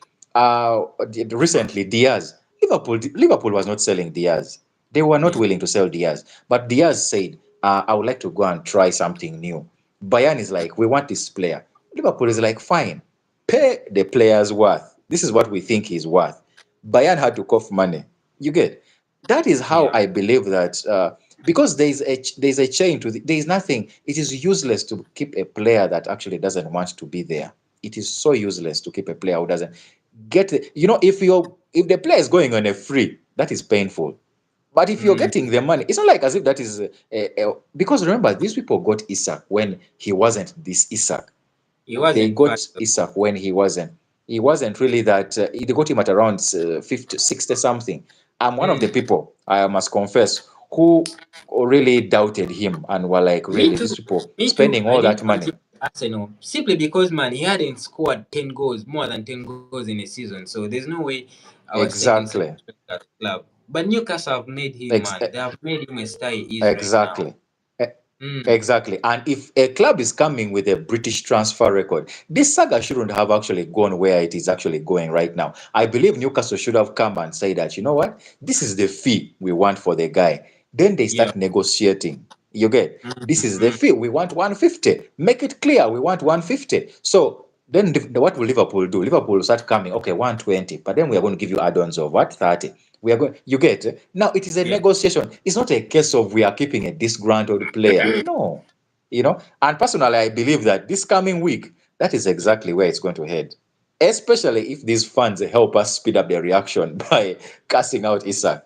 Recently, Diaz. Liverpool was not selling Diaz. They were not yeah. willing to sell Diaz. But Diaz said, I would like to go and try something new. Bayern is like, we want this player. Liverpool is like, fine, pay the player's worth. This is what we think he's worth. Bayern had to cough money. You get that is how Yeah. I believe that because there's a chain to there is nothing. It is useless to keep a player that actually doesn't want to be there. It is so useless to keep a player who doesn't get. If the player is going on a free, that is painful. But if you're Mm. getting the money, it's not like as if that is because remember these people got Isak when he wasn't this Isak. He They wasn't got part of. Isak when he wasn't really that. They got him at around 50, 60 something. I'm one of the Mm. people, I must confess, who really doubted him and were like, Me really, too. these people Me too. spending I all didn't that want money. him at Arsenal simply because, man, he hadn't scored 10 goals, more than 10 goals in a season. So there's no way I was taking such a Exactly. risk at the club. But Newcastle have made him, Ex- man. They have made him a star he is right now. exactly. E- Mm. Exactly. And if a club is coming with a British transfer record, this saga shouldn't have actually gone where it is actually going right now. I believe Newcastle should have come and say that, you know what, this is the fee we want for the guy. Then they Yeah. start negotiating. You get this is the Mm-hmm. fee. We want 150. Make it clear we want 150. So then what will Liverpool do? Liverpool will start coming, okay, 120, but then we are going to give you add-ons of what? 30. We are going, you get now it is a Yeah. negotiation. It's not a case of we are keeping a disgruntled player. No. And personally, I believe that this coming week, that is exactly where it's going to head. Especially if these fans help us speed up the reaction by casting out Isak.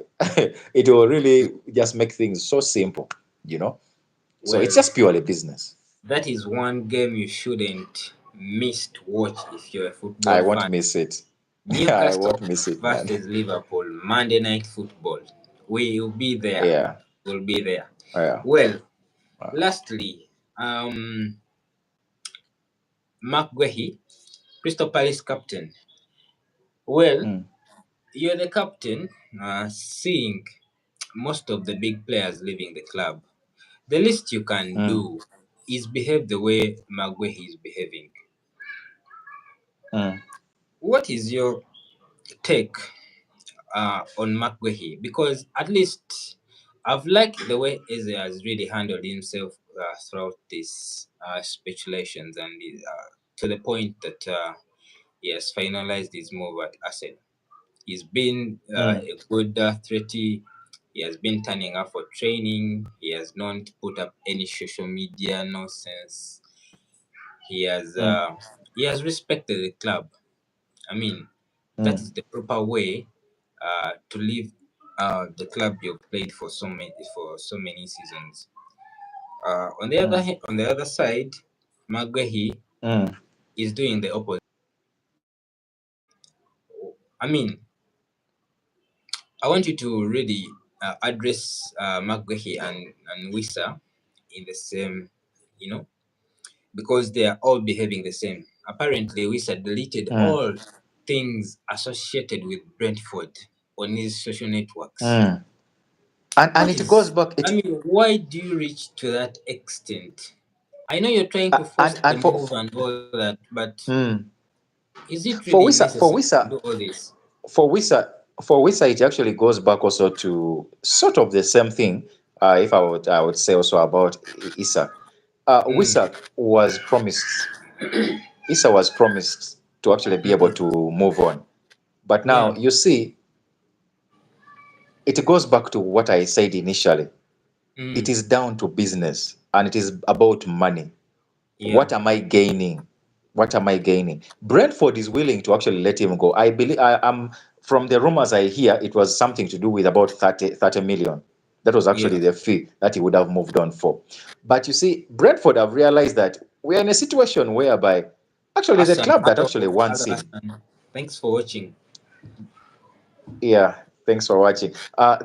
It will really just make things so simple, you know. So it's Well, just purely business. that is one game you shouldn't miss to watch if you're a I football won't fan. miss it. I Newcastle won't miss it, man. versus Liverpool, Monday Night Football. We will be there. Yeah, We'll be there. yeah. Well, Uh, lastly, Mark Guehi, Crystal Palace captain. Well, mm, you're the captain, seeing most of the big players leaving the club. The least you can mm, do is behave the way Maguire is behaving. mm, What is your take on Maguire? Because at least I've liked the way Eze has really handled himself throughout these speculations and to the point that he has finalized his move at Aston. He's been mm, a good threat. He has been turning up for training. He has not put up any social media nonsense. He has mm, uh, he has respected the club. I mean, that mm, is the proper way to leave the club you've played for so many seasons. mm, On the other side, Maguire mm, is doing the opposite. I mean, I want you to really address Maguire and Wissa in the same, you know, because they are all behaving the same. Apparently, Wissa deleted mm, all things associated with Brentford on his social networks. mm. And What it goes is, back. I mean, why do you reach to that extent? I know you're trying to force the And move and all that, but mm, is it really for Wisa necessary for to do Wisa all this? for Wisa for Wisa it actually goes back also to sort of the same thing. If I would say also about Isak. Mm, Wisa was promised. Issa was promised to actually be able mm, to move on. But now yeah, you see, it goes back to what I said initially. It mm, is down to business and it is about money. yeah, What am I gaining? What am I gaining? Brentford is willing to actually let him go. I believe I am from the rumors I hear, it was something to do with about 30 million. That was yeah. actually the fee that he would have moved on for. But you see, Brentford have realized that we are in a situation whereby actually the Hassan, club that actually hello, wants hello, him. Hassan. Thanks for watching. Yeah, thanks for watching.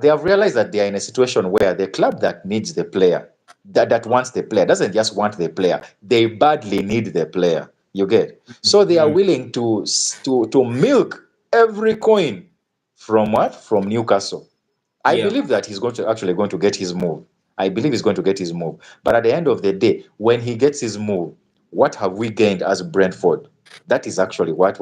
They have realized that they are in a situation where the club that needs the player, that wants the player, doesn't just want the player. They badly need the player. You get? So they are Mm, willing to milk every coin from what? From Newcastle. I yeah, believe that he's going to get his move. I believe he's going to get his move. But at the end of the day, when he gets his move, what have we gained as Brentford? That is actually what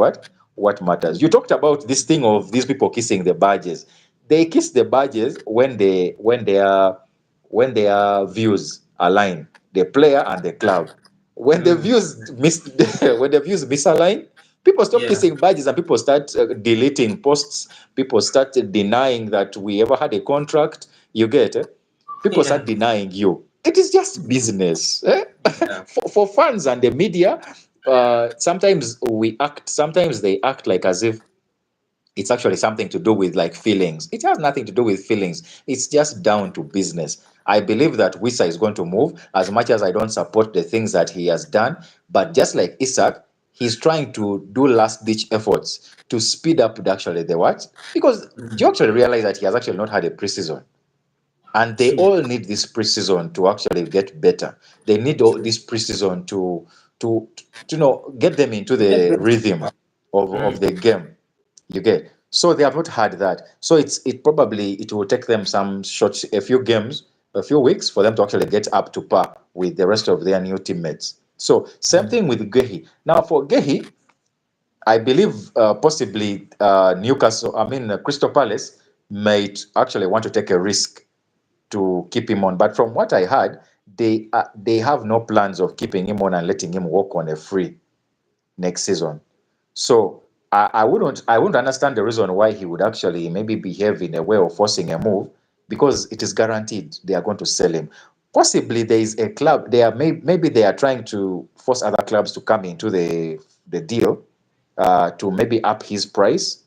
matters. You talked about this thing of these people kissing the badges. They kiss the badges when they are views. align, the player and the club. When the views when the views misalign, people stop Yeah. kissing badges and people start deleting posts. People start denying that we ever had a contract. You get it? People Yeah. start denying you. It is just business. Yeah. For fans and the media, sometimes they act like as if it's actually something to do with like feelings. It has nothing to do with feelings. It's just down to business. I believe that Wissa is going to move as much as I don't support the things that he has done. But just like Isak, he's trying to do last ditch efforts to speed up actually the what? Because do you actually realize that he has actually not had a preseason? And they True. all need this precision to actually get better. They need all True. this precision to get them into To get the better. rhythm of Mm. the game. You get. So they have not had that. So it will take them a few games, a few weeks for them to actually get up to par with the rest of their new teammates. So same thing with Gehi. Now for Gehi, I believe possibly Newcastle, Crystal Palace might actually want to take a risk to keep him on. But from what I heard, they have no plans of keeping him on and letting him walk on a free next season. So I wouldn't understand the reason why he would actually maybe behave in a way of forcing a move because it is guaranteed they are going to sell him. Possibly there is a club they are maybe they are trying to force other clubs to come into the deal to maybe up his price.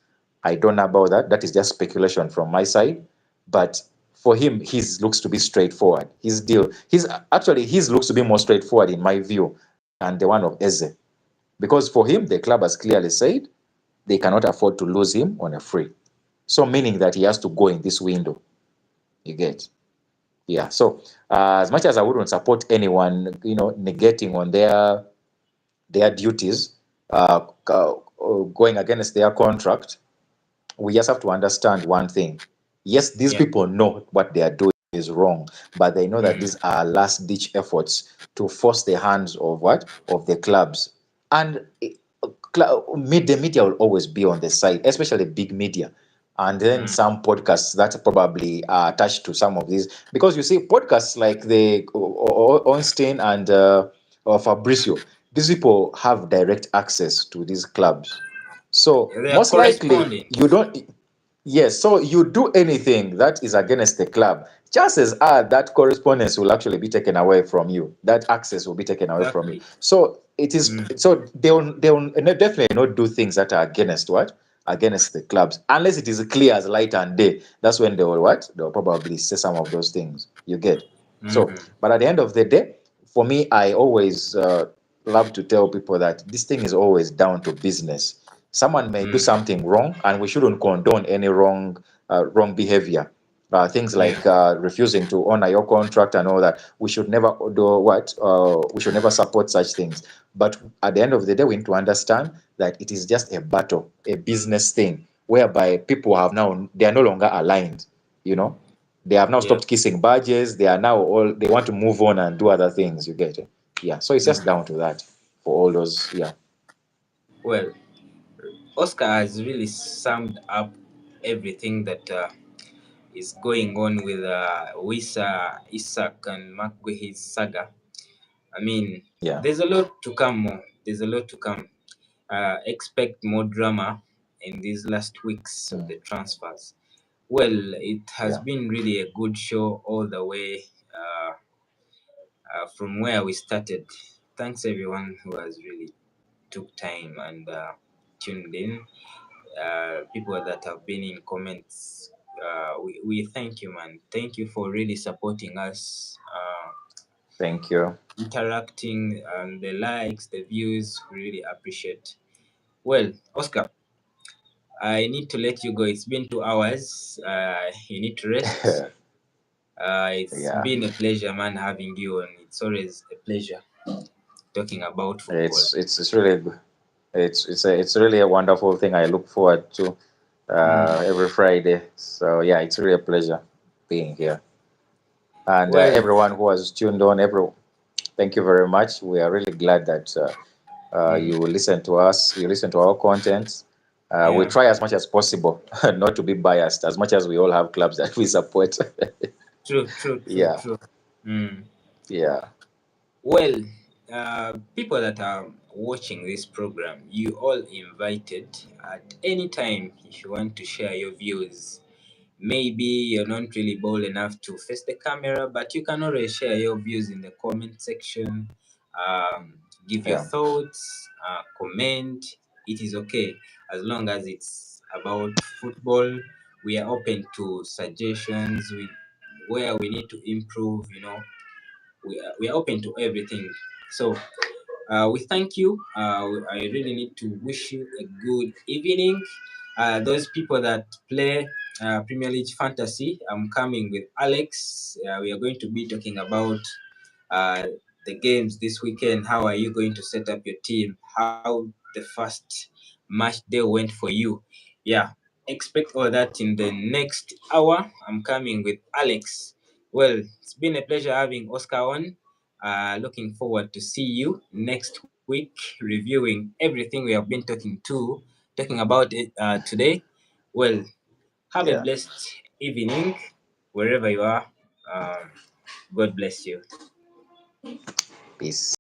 I don't know about that. That is just speculation from my side. But for him, his looks to be straightforward. His looks to be more straightforward in my view than the one of Eze. Because for him, the club has clearly said they cannot afford to lose him on a free. So meaning that he has to go in this window. You get? Yeah. So as much as I wouldn't support anyone, negating on their duties, going against their contract, we just have to understand one thing. Yes, these Yeah. people know what they are doing is wrong, but they know that Mm. these are last ditch efforts to force the hands of what? Of the clubs. And the media will always be on the side, especially big media. And then Mm. some podcasts that probably are attached to some of these. Because you see, podcasts like the Ornstein and Fabrizio, these people have direct access to these clubs. So They are most likely you correspondents. don't. Yes, so you do anything that is against the club, chances are that correspondence will actually be taken away from you. That access will be taken away from you. Exactly. So it is. Mm. So they will definitely not do things that are against what? Against the clubs, unless it is clear as light and day. That's when they will what? They will probably say some of those things. You get. So, Mm. but at the end of the day, for me, I always love to tell people that this thing is always down to business. Someone may do Mm. something wrong, and we shouldn't condone any wrong behavior. Things Yeah. like refusing to honor your contract and all that. We should never do what. We should never support such things. But at the end of the day, we need to understand that it is just a battle, a business thing, whereby people have now they are no longer aligned. You know, they have now Yeah. stopped kissing badges. They are now all they want to move on and do other things. You get it? Yeah. So it's just Mm. down to that for all those. Yeah. Well, Oscar has really summed up everything that is going on with Wissa, Isak, and McGuire's saga. I mean, Yeah. there's a lot to come more. There's a lot to come. Expect more drama in these last weeks of Mm. the transfers. Well, it has Yeah. been really a good show all the way from where we started. Thanks everyone who has really took time and tuned in. People that have been in comments, we thank you, man. Thank you for really supporting us, Thank you. interacting, and the likes, the views. We really appreciate. Well, Oscar, I need to let you go. It's been 2 hours. You need to rest. It's Yeah. been a pleasure, man, having you on. It's always a pleasure talking about football. It's really it's really a wonderful thing I look forward to Mm. every Friday. So yeah, it's really a pleasure being here. And Well, everyone who has tuned on, thank you very much. We are really glad that mm, you listen to us, you listen to our content. We yeah, try as much as possible not to be biased, as much as we all have clubs that we support. true, true, true, Yeah, true. Mm. Yeah. Well, people that are watching this program, you all invited at any time if you want to share your views. Maybe you're not really bold enough to face the camera, but you can always share your views in the comment section. Give your Yeah. thoughts, comment. It is okay as long as it's about football. We are open to suggestions with where we need to improve. We are open to everything. So we thank you. I really need to wish you a good evening. Those people that play Premier League Fantasy, I'm coming with Alex. We are going to be talking about uh, the games this weekend. How are you going to set up your team? How the first match day went for you? Yeah, expect all that in the next hour. I'm coming with Alex. Well, it's been a pleasure having Oscar on. Looking forward to see you next week, reviewing everything we have been talking about it today. Well, have a Yeah. blessed evening wherever you are. Um, God bless you. Peace.